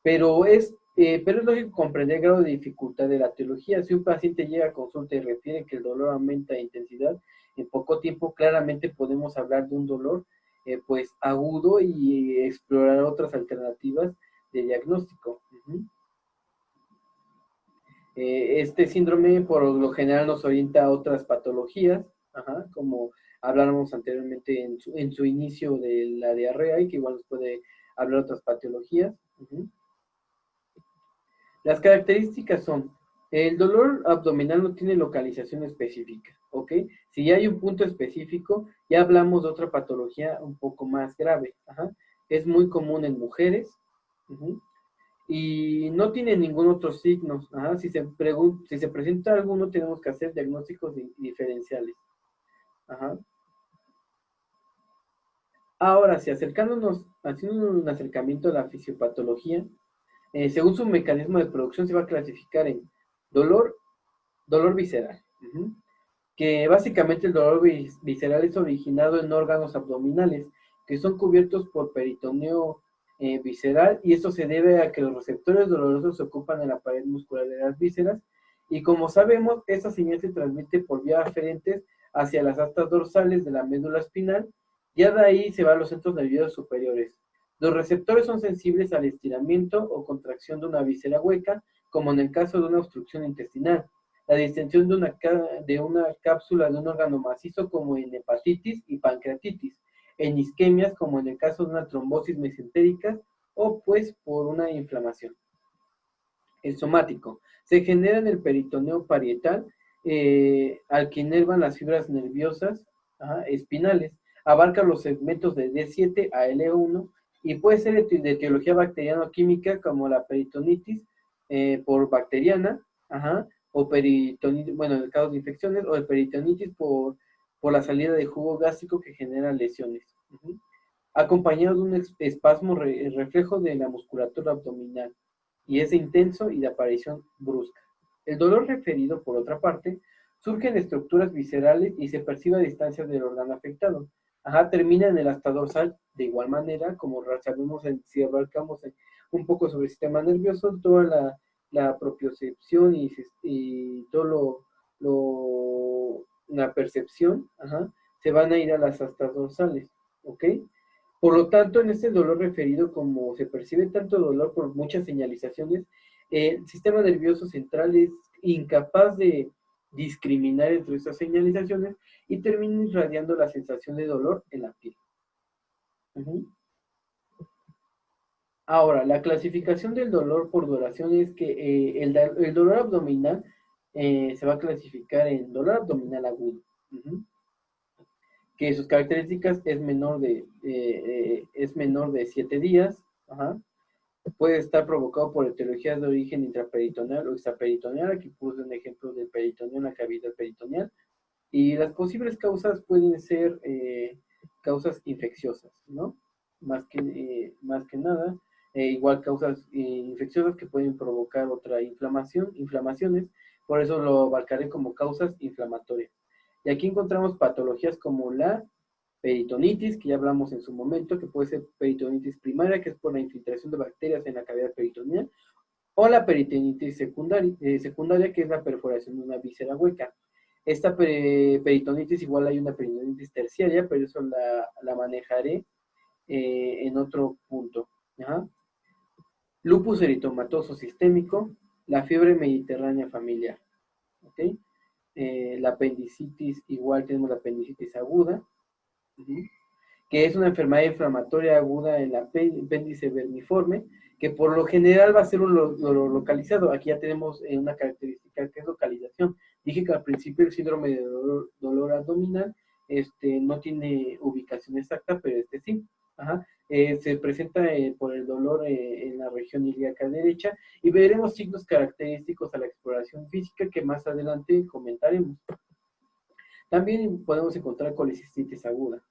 Pero es lógico comprender el grado de dificultad de la etiología. Si un paciente llega a consulta y refiere que el dolor aumenta de intensidad, en poco tiempo claramente podemos hablar de un dolor pues agudo y explorar otras alternativas de diagnóstico. Este síndrome por lo general nos orienta a otras patologías, como hablamos anteriormente en su inicio de la diarrea, y que igual nos puede hablar de otras patologías. Las características son El dolor abdominal no tiene localización específica, ¿ok? Si ya hay un punto específico, ya hablamos de otra patología un poco más grave. Ajá. Es muy común en mujeres. Ujú. Y no tiene ningún otro signo. Ajá. Si se presenta alguno, tenemos que hacer diagnósticos diferenciales. Ajá. Ahora, si haciendo un acercamiento a la fisiopatología, según su mecanismo de producción se va a clasificar en dolor, dolor visceral. Ujú. Que básicamente el dolor visceral es originado en órganos abdominales que son cubiertos por peritoneo visceral, y esto se debe a que los receptores dolorosos se ocupan en la pared muscular de las vísceras, y como sabemos, esta señal se transmite por vías aferentes hacia las astas dorsales de la médula espinal, ya de ahí se va a los centros nerviosos superiores. Los receptores son sensibles al estiramiento o contracción de una víscera hueca, como en el caso de una obstrucción intestinal, la distensión de una cápsula de un órgano macizo, como en hepatitis y pancreatitis, en isquemias, como en el caso de una trombosis mesentérica, o pues por una inflamación. El somático se genera en el peritoneo parietal, al que inervan las fibras nerviosas espinales, abarca los segmentos de D7 a L1 y puede ser de etiología bacteriano-química, como la peritonitis por bacteriana, o peritonitis, bueno, en el caso de infecciones, o el peritonitis por la salida de jugo gástrico que genera lesiones. Acompañado de un espasmo reflejo de la musculatura abdominal, y es intenso y de aparición brusca. El dolor referido, por otra parte, surge en estructuras viscerales y se percibe a distancia del órgano afectado. Termina en el asta dorsal, de igual manera, como sabemos, si abarcamos un poco sobre el sistema nervioso, toda la propiocepción y todo la percepción, se van a ir a las astas dorsales, ¿ok? Por lo tanto, en este dolor referido, como se percibe tanto dolor por muchas señalizaciones, el sistema nervioso central es incapaz de discriminar entre estas señalizaciones y termina irradiando la sensación de dolor en la piel. Ahora, la clasificación del dolor por duración es que el dolor abdominal se va a clasificar en dolor abdominal agudo. Que sus características es menor de 7 días. Puede estar provocado por etiologías de origen intraperitoneal o extraperitoneal. Aquí puse un ejemplo del peritoneo en la cavidad peritoneal. Y las posibles causas pueden ser causas infecciosas, ¿no? Más que nada. Igual causas infecciosas que pueden provocar otra inflamaciones. Por eso lo abarcaré como causas inflamatorias. Y aquí encontramos patologías como la peritonitis, que ya hablamos en su momento, que puede ser peritonitis primaria, que es por la infiltración de bacterias en la cavidad peritoneal, o la peritonitis secundaria, que es la perforación de una víscera hueca. Esta peritonitis, igual hay una peritonitis terciaria, pero eso la manejaré en otro punto. Lupus eritomatoso sistémico, la fiebre mediterránea familiar. ¿Okay? La apendicitis, igual tenemos la apendicitis aguda, que es una enfermedad inflamatoria aguda en la apéndice vermiforme, que por lo general va a ser un localizado. Aquí ya tenemos una característica que es localización. Dije que al principio el síndrome de dolor abdominal no tiene ubicación exacta, pero sí. Se presenta por el dolor en la región ilíaca derecha, y veremos signos característicos a la exploración física que más adelante comentaremos. También podemos encontrar colecistitis aguda.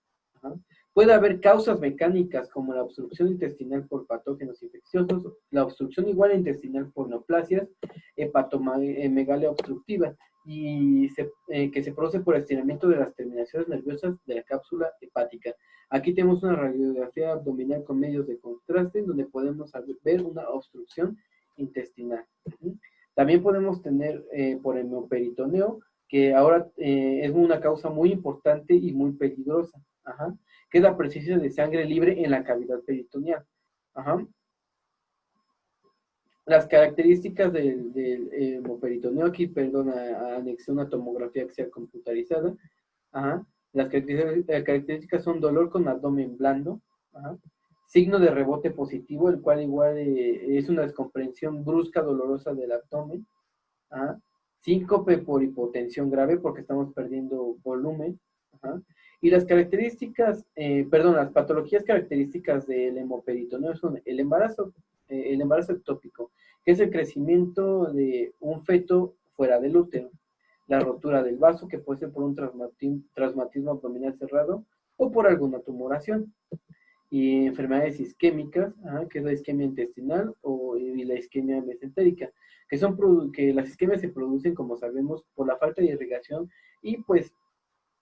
Puede haber causas mecánicas como la obstrucción intestinal por patógenos infecciosos, la obstrucción igual intestinal por neoplasias, hepatomegalia obstructiva, y que se produce por estiramiento de las terminaciones nerviosas de la cápsula hepática. Aquí tenemos una radiografía abdominal con medios de contraste donde podemos ver una obstrucción intestinal. También podemos tener por hemoperitoneo, que ahora es una causa muy importante y muy peligrosa, que es la presencia de sangre libre en la cavidad peritoneal. Las características del hemoperitoneo, aquí, anexé una tomografía axial computarizada. Las características son dolor con abdomen blando, signo de rebote positivo, el cual igual es una descomprensión brusca, dolorosa del abdomen, Ajá. Síncope por hipotensión grave porque estamos perdiendo volumen. Ajá. Y las características, las patologías características del hemoperitoneo son el embarazo ectópico, que es el crecimiento de un feto fuera del útero, la rotura del vaso, que puede ser por un traumatismo abdominal cerrado o por alguna tumoración, y enfermedades isquémicas, que es la isquemia intestinal y la isquemia mesentérica, que las isquemias se producen, como sabemos, por la falta de irrigación y pues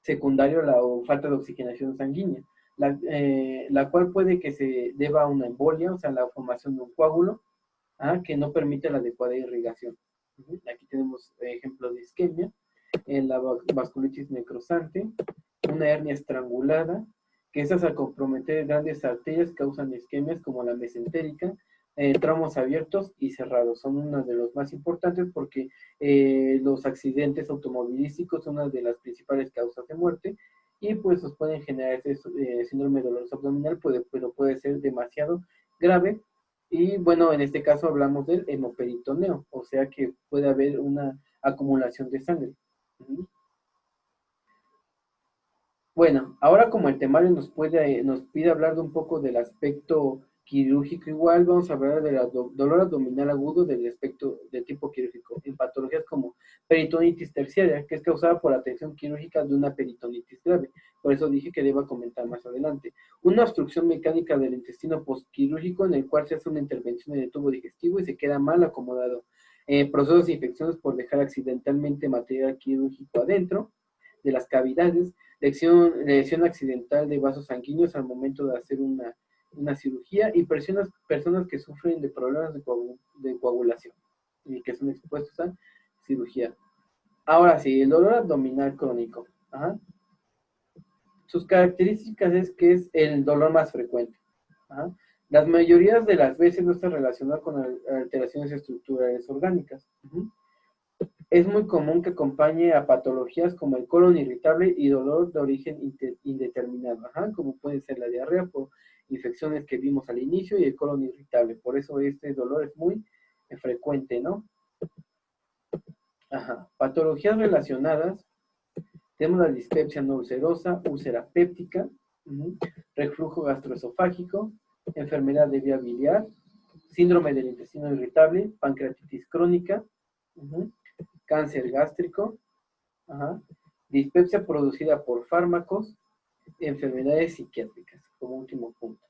secundario la falta de oxigenación sanguínea, la cual puede que se deba a una embolia, o sea, la formación de un coágulo, que no permite la adecuada irrigación. Aquí tenemos ejemplos de isquemia, en la vasculitis necrosante, una hernia estrangulada, que esas al comprometer grandes arterias causan isquemias como la mesentérica, tramos abiertos y cerrados. Son uno de los más importantes porque los accidentes automovilísticos son una de las principales causas de muerte y pues nos pueden generar ese síndrome doloroso abdominal, pero puede ser demasiado grave. Y bueno, en este caso hablamos del hemoperitoneo, o sea que puede haber una acumulación de sangre. Bueno, ahora como el temario nos pide hablar de un poco del aspecto quirúrgico, igual vamos a hablar del dolor abdominal agudo del aspecto del tipo quirúrgico, en patologías como peritonitis terciaria, que es causada por atención quirúrgica de una peritonitis grave. Por eso dije que deba comentar más adelante. Una obstrucción mecánica del intestino postquirúrgico en el cual se hace una intervención en el tubo digestivo y se queda mal acomodado. Procesos de infecciones por dejar accidentalmente material quirúrgico adentro de las cavidades, lesión accidental de vasos sanguíneos al momento de hacer una cirugía y personas que sufren de problemas de coagulación y que son expuestos a cirugía. Ahora sí, el dolor abdominal crónico. Ajá. Sus características es que es el dolor más frecuente. Ajá. Las mayorías de las veces no está relacionado con alteraciones estructurales orgánicas. Uh-huh. Es muy común que acompañe a patologías como el colon irritable y dolor de origen indeterminado, como puede ser la diarrea por infecciones que vimos al inicio y el colon irritable. Por eso este dolor es muy frecuente, ¿no? Patologías relacionadas, tenemos la dispepsia no ulcerosa, úlcera péptica, reflujo gastroesofágico, enfermedad de vía biliar, síndrome del intestino irritable, pancreatitis crónica, cáncer gástrico, dispepsia producida por fármacos, enfermedades psiquiátricas, como último punto.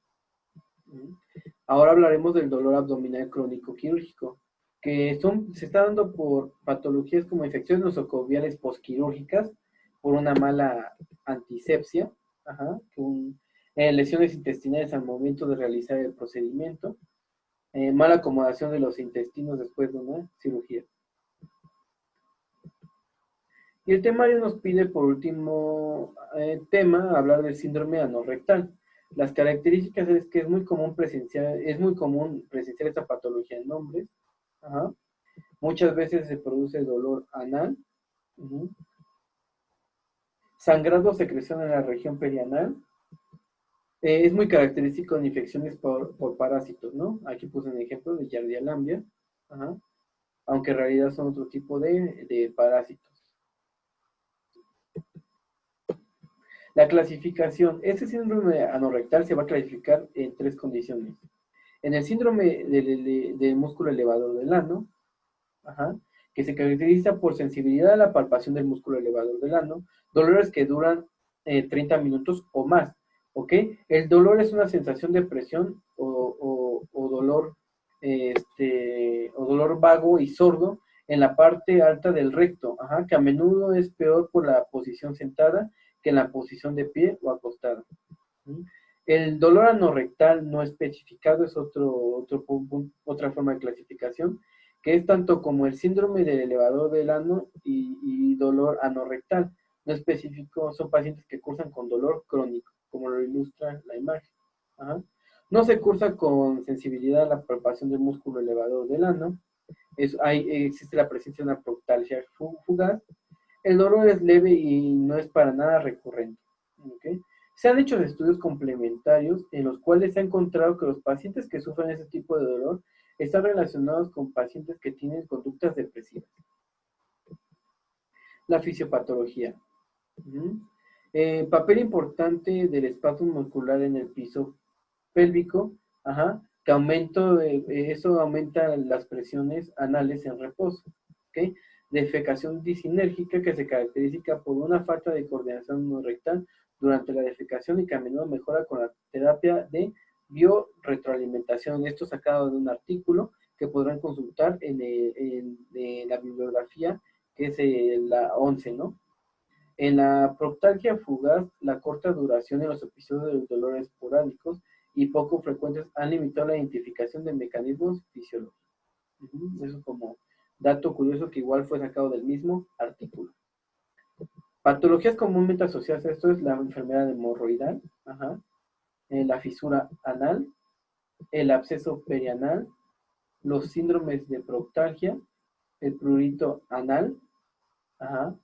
Ahora hablaremos del dolor abdominal crónico quirúrgico, que se está dando por patologías como infecciones nosocomiales postquirúrgicas, por una mala antisepsia, lesiones intestinales al momento de realizar el procedimiento, mala acomodación de los intestinos después de una cirugía. Y el temario nos pide por último tema hablar del síndrome anorrectal. Las características es que es muy común presenciar esta patología en hombres. Muchas veces se produce dolor anal, sangrado o secreción en la región perianal. Es muy característico en infecciones por parásitos, ¿no? Aquí puse un ejemplo de Giardia lamblia, aunque en realidad son otro tipo de parásitos. La clasificación. Este síndrome anorrectal se va a clasificar en 3 condiciones. En el síndrome del músculo elevador del ano, que se caracteriza por sensibilidad a la palpación del músculo elevador del ano, dolores que duran 30 minutos o más, ¿ok? El dolor es una sensación de presión o dolor, o dolor vago y sordo en la parte alta del recto, que a menudo es peor por la posición sentada que en la posición de pie o acostada. El dolor anorrectal no especificado es otra forma de clasificación, que es tanto como el síndrome del elevador del ano y dolor anorrectal. No específico, son pacientes que cursan con dolor crónico, como lo ilustra la imagen. No se cursa con sensibilidad a la palpación del músculo elevador del ano. Existe la presencia de una proctalgia fugaz. El dolor es leve y no es para nada recurrente. ¿Okay? Se han hecho estudios complementarios en los cuales se ha encontrado que los pacientes que sufren ese tipo de dolor están relacionados con pacientes que tienen conductas depresivas. La fisiopatología. Ujú. Papel importante del espasmo muscular en el piso pélvico, ajá, que eso aumenta las presiones anales en reposo, ¿ok? Defecación disinérgica que se caracteriza por una falta de coordinación rectal durante la defecación y que a menudo mejora con la terapia de biorretroalimentación. Esto sacado de un artículo que podrán consultar en la bibliografía, que es la 11, ¿no? En la proctalgia fugaz, la corta duración en los episodios de dolores esporádicos y poco frecuentes han limitado la identificación de mecanismos fisiológicos. Eso como dato curioso que igual fue sacado del mismo artículo. Patologías comúnmente asociadas a esto es la enfermedad hemorroidal, ajá, la fisura anal, el absceso perianal, los síndromes de proctalgia, el prurito anal, ajá,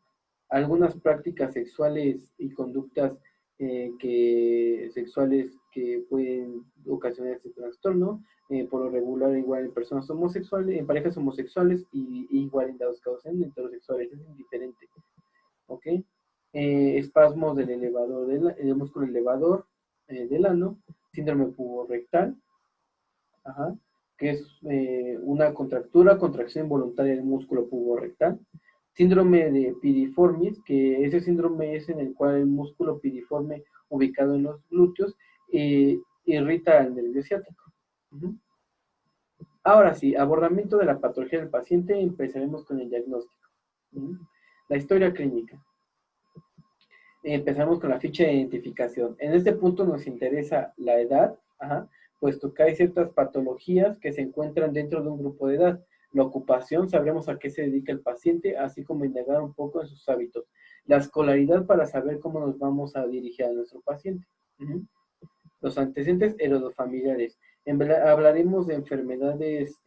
algunas prácticas sexuales y conductas sexuales que pueden ocasionar este trastorno, por lo regular igual en personas homosexuales, en parejas homosexuales y igual en dados casos en heterosexuales, es indiferente, ¿ok? Espasmos del elevador, del músculo elevador del ano, síndrome puborectal, ajá, que es una contracción involuntaria del músculo puborectal. Síndrome de piriformis, que ese síndrome es en el cual el músculo piriforme ubicado en los glúteos irrita al nervio ciático. Uh-huh. Ahora sí, abordamiento de la patología del paciente, empezaremos con el diagnóstico. Uh-huh. La historia clínica. Empezamos con la ficha de identificación. En este punto nos interesa la edad, ajá, puesto que hay ciertas patologías que se encuentran dentro de un grupo de edad. La ocupación, sabremos a qué se dedica el paciente, así como indagar un poco en sus hábitos. La escolaridad para saber cómo nos vamos a dirigir a nuestro paciente. Uh-huh. Los antecedentes heredofamiliares. Hablaremos de enfermedades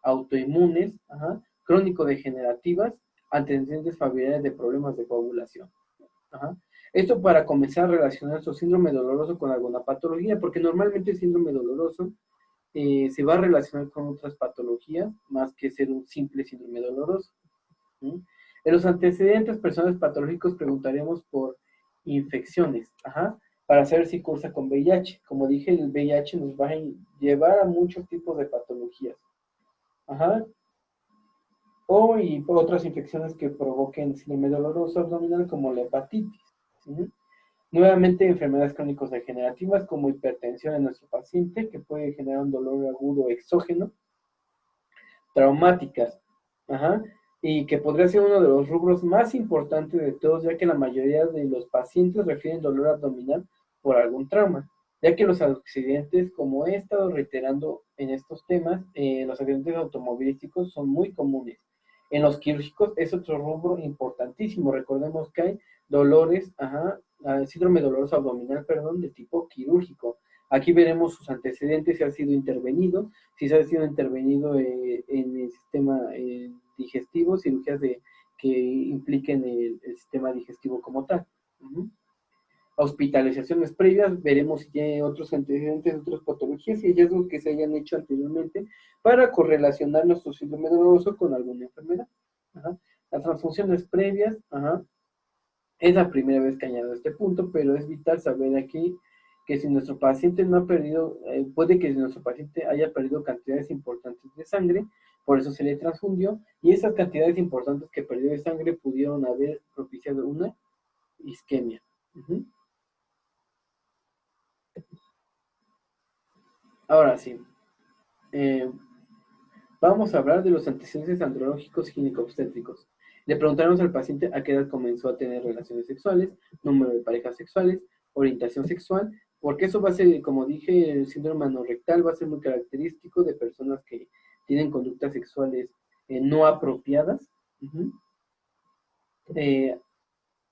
autoinmunes, ajá, crónico-degenerativas, antecedentes familiares de problemas de coagulación. Ajá. Esto para comenzar a relacionar su síndrome doloroso con alguna patología, porque normalmente el síndrome doloroso se va a relacionar con otras patologías, más que ser un simple síndrome doloroso. ¿Sí? En los antecedentes personales patológicos preguntaremos por infecciones, ajá, para saber si cursa con VIH. Como dije, el VIH nos va a llevar a muchos tipos de patologías. Ajá. Y por otras infecciones que provoquen síndrome doloroso abdominal como la hepatitis. ¿Sí? Nuevamente, enfermedades crónicos degenerativas como hipertensión en nuestro paciente, que puede generar un dolor agudo exógeno. Traumáticas, ajá, y que podría ser uno de los rubros más importantes de todos, ya que la mayoría de los pacientes refieren dolor abdominal por algún trauma, ya que los accidentes, como he estado reiterando en estos temas, los accidentes automovilísticos son muy comunes. En los quirúrgicos es otro rubro importantísimo. Recordemos que hay dolores, ajá, síndrome doloroso abdominal, perdón, de tipo quirúrgico. Aquí veremos sus antecedentes, si ha sido intervenido, si se ha sido intervenido en el sistema digestivo, cirugías que impliquen el sistema digestivo como tal. Uh-huh. Hospitalizaciones previas, veremos si tiene otros antecedentes, otras patologías y hallazgos que se hayan hecho anteriormente para correlacionar nuestro síndrome doloroso con alguna enfermedad. Ajá. Las transfusiones previas, ajá, es la primera vez que añado este punto, pero es vital saber aquí que si nuestro paciente no ha perdido, puede que nuestro paciente haya perdido cantidades importantes de sangre, por eso se le transfundió, y esas cantidades importantes que perdió de sangre pudieron haber propiciado una isquemia. Uh-huh. Ahora sí, vamos a hablar de los antecedentes andrológicos ginecobstétricos. Le preguntaremos al paciente a qué edad comenzó a tener relaciones sexuales, número de parejas sexuales, orientación sexual, porque eso va a ser, como dije, el síndrome anorrectal va a ser muy característico de personas que tienen conductas sexuales no apropiadas. Uh-huh.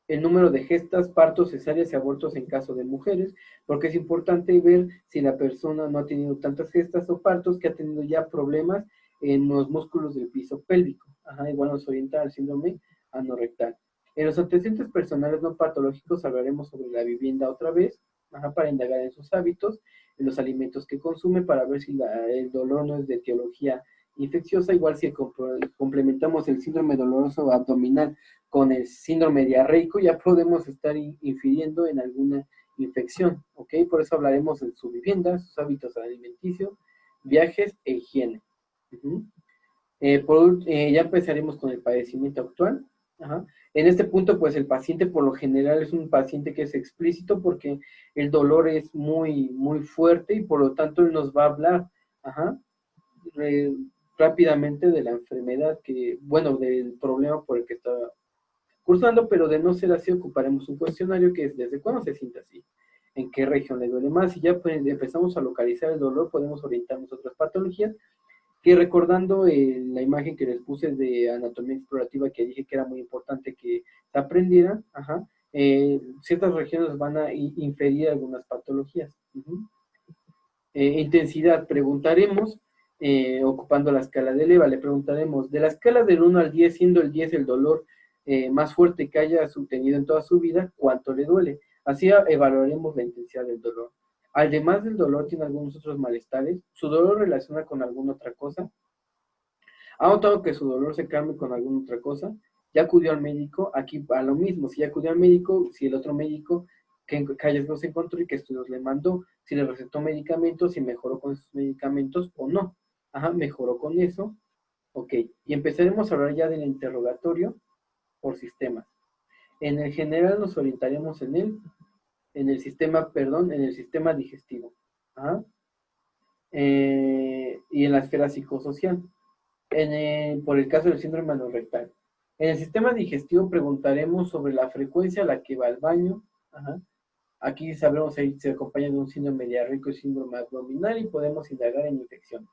El número de gestas, partos, cesáreas y abortos en caso de mujeres, porque es importante ver si la persona no ha tenido tantas gestas o partos, que ha tenido ya problemas en los músculos del piso pélvico. Ajá, igual nos orienta al síndrome anorrectal. En los antecedentes personales no patológicos hablaremos sobre la vivienda otra vez, ajá, para indagar en sus hábitos, en los alimentos que consume, para ver si el dolor no es de etiología infecciosa. Igual si complementamos el síndrome doloroso abdominal con el síndrome diarreico, ya podemos estar infiriendo en alguna infección, ¿ok? Por eso hablaremos de su vivienda, sus hábitos alimenticios, viajes e higiene. Ya empezaremos con el padecimiento actual. Ajá. En este punto, pues el paciente por lo general es un paciente que es explícito porque el dolor es muy, muy fuerte y por lo tanto él nos va a hablar, ajá, rápidamente de la enfermedad bueno, del problema por el que está cursando, pero de no ser así ocuparemos un cuestionario que es desde cuándo se siente así, en qué región le duele más, y ya pues, empezamos a localizar el dolor, podemos orientarnos a otras patologías, que recordando la imagen que les puse de anatomía explorativa, que dije que era muy importante que se aprendiera, ajá, ciertas regiones van a inferir algunas patologías. Intensidad, preguntaremos, ocupando la escala de Leva, le preguntaremos, de la escala del 1 al 10, siendo el 10 el dolor más fuerte que haya tenido en toda su vida, ¿cuánto le duele? Así evaluaremos la intensidad del dolor. Además del dolor, tiene algunos otros malestares. ¿Su dolor relaciona con alguna otra cosa? ¿Ha notado que su dolor se calme con alguna otra cosa? ¿Ya acudió al médico? Aquí a lo mismo, si ya acudió al médico, si el otro médico, qué hallazgos se encontró y qué estudios le mandó, si le recetó medicamentos, si mejoró con esos medicamentos o no. Ajá, mejoró con eso. Ok, y empezaremos a hablar ya del interrogatorio por sistemas. En el general nos orientaremos en el sistema digestivo. Ajá. Y en la esfera psicosocial. Por el caso del síndrome anorrectal. En el sistema digestivo preguntaremos sobre la frecuencia a la que va al baño. Ajá. Aquí sabremos si se acompaña de un síndrome diarreico y síndrome abdominal y podemos indagar en infecciones.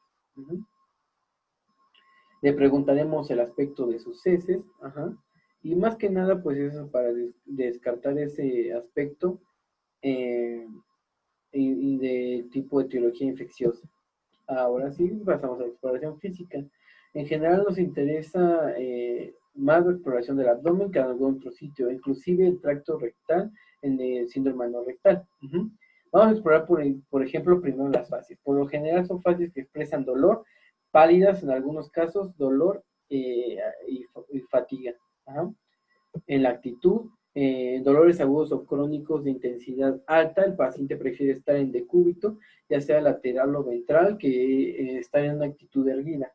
Le preguntaremos el aspecto de sus heces. Ajá. Y más que nada, pues eso para descartar ese aspecto y de tipo de etiología infecciosa. Ahora sí, pasamos a la exploración física. En general nos interesa más la exploración del abdomen que en algún otro sitio, inclusive el tracto rectal en el síndrome anorrectal. Vamos a explorar, por ejemplo, primero las fases. Por lo general son fases que expresan dolor, pálidas en algunos casos, dolor y fatiga. Ajá. En la actitud, dolores agudos o crónicos de intensidad alta, el paciente prefiere estar en decúbito, ya sea lateral o ventral, que estar en una actitud erguida.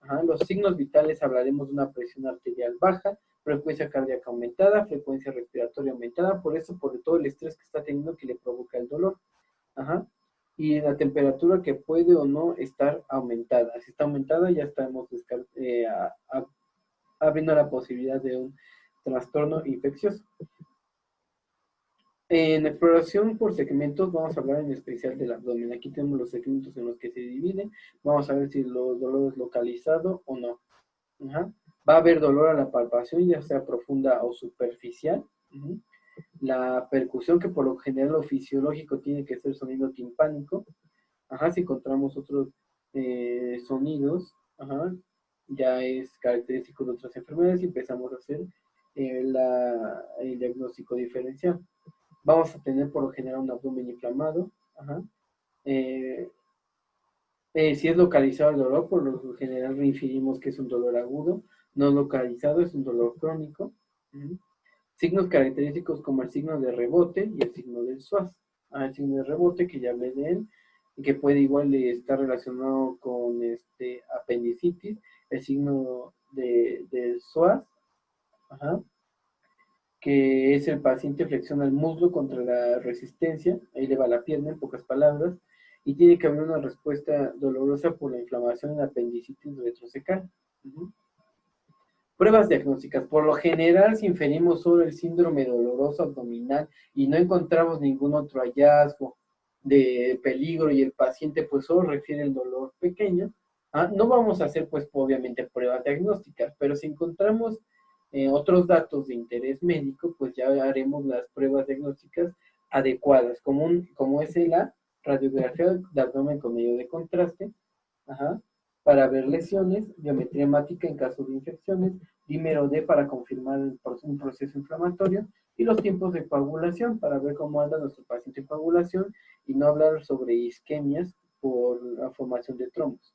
Ajá. Los signos vitales hablaremos de una presión arterial baja, frecuencia cardíaca aumentada, frecuencia respiratoria aumentada, por eso, por todo el estrés que está teniendo que le provoca el dolor. Ajá. Y la temperatura que puede o no estar aumentada. Si está aumentada, ya estamos abriendo la posibilidad de un trastorno infeccioso. En exploración por segmentos vamos a hablar en especial del abdomen. Aquí tenemos los segmentos en los que se dividen. Vamos a ver si el dolor es localizado o no. Ajá. Va a haber dolor a la palpación, ya sea profunda o superficial. La percusión, que por lo general o fisiológico tiene que ser sonido timpánico. Ajá, si encontramos otros sonidos, ajá, ya es característico de otras enfermedades y empezamos a hacer el diagnóstico diferencial. Vamos a tener por lo general un abdomen inflamado. Ajá. Si es localizado el dolor, por lo general inferimos que es un dolor agudo. No localizado es un dolor crónico. Signos característicos como el signo de rebote y el signo del SOAS. El signo de rebote, que ya hablé de él, y que puede igual estar relacionado con apendicitis. El signo del SOAS, ajá, que es el paciente flexiona el muslo contra la resistencia, ahí eleva la pierna en pocas palabras, y tiene que haber una respuesta dolorosa por la inflamación en la apendicitis retrocecal. Pruebas diagnósticas. Por lo general, si inferimos solo el síndrome doloroso abdominal y no encontramos ningún otro hallazgo de peligro y el paciente pues solo refiere el dolor pequeño, no vamos a hacer pues obviamente pruebas diagnósticas, pero si encontramos otros datos de interés médico, pues ya haremos las pruebas diagnósticas adecuadas, como es la radiografía de abdomen con medio de contraste, ajá, para ver lesiones, biometría hemática en caso de infecciones, dímero D para confirmar un proceso inflamatorio y los tiempos de coagulación para ver cómo anda nuestro paciente en coagulación y no hablar sobre isquemias por la formación de trombos.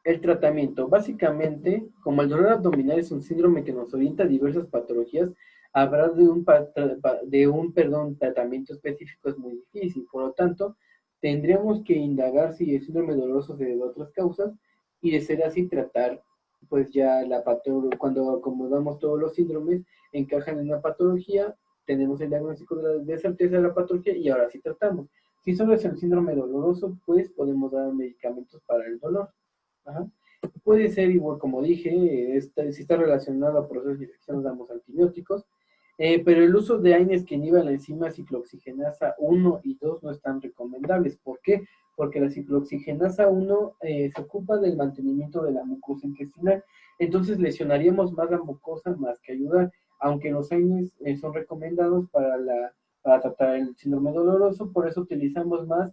El tratamiento, básicamente, como el dolor abdominal es un síndrome que nos orienta a diversas patologías, hablar de un tratamiento específico es muy difícil. Por lo tanto, tendríamos que indagar si el síndrome doloroso se debe a otras causas y de ser así tratar, pues ya la patología, cuando acomodamos todos los síndromes, encajan en una patología, tenemos el diagnóstico de certeza de la patología y ahora sí tratamos. Si solo es el síndrome doloroso, pues podemos dar medicamentos para el dolor. Ajá. Puede ser igual, como dije, si está relacionado a procesos de infección, damos antibióticos, pero el uso de AINES que inhiban la enzima ciclooxigenasa 1 y 2 no están recomendables. ¿Por qué? Porque la ciclooxigenasa 1 se ocupa del mantenimiento de la mucosa intestinal, entonces lesionaríamos más la mucosa más que ayudar, aunque los AINES son recomendados para tratar el síndrome doloroso, por eso utilizamos más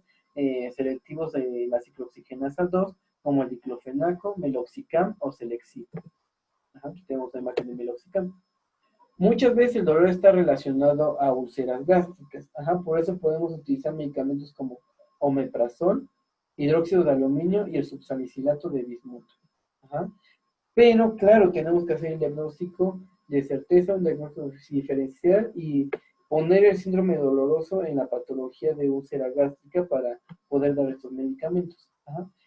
selectivos de la ciclooxigenasa 2 como el diclofenaco, meloxicam o Selexid. Aquí tenemos la imagen de meloxicam. Muchas veces el dolor está relacionado a úlceras gástricas. Por eso podemos utilizar medicamentos como omeprazol, hidróxido de aluminio y el subsalicilato de bismuto. Pero claro, tenemos que hacer el diagnóstico de certeza, un diagnóstico diferencial y poner el síndrome doloroso en la patología de úlcera gástrica para poder dar estos medicamentos.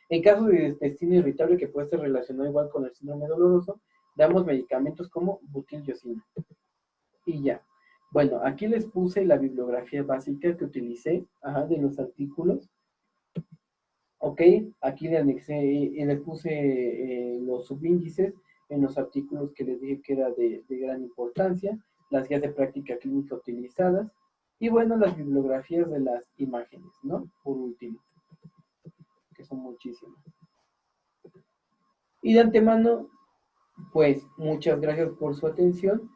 En caso de intestino irritable, que puede ser relacionado igual con el síndrome doloroso, damos medicamentos como butildiosina. Y ya. Bueno, aquí les puse la bibliografía básica que utilicé de los artículos. Ok, aquí le anexé y les puse los subíndices en los artículos que les dije que era de gran importancia, las guías de práctica clínica utilizadas y bueno, las bibliografías de las imágenes, ¿no? Por último, que son muchísimas. Y de antemano, pues muchas gracias por su atención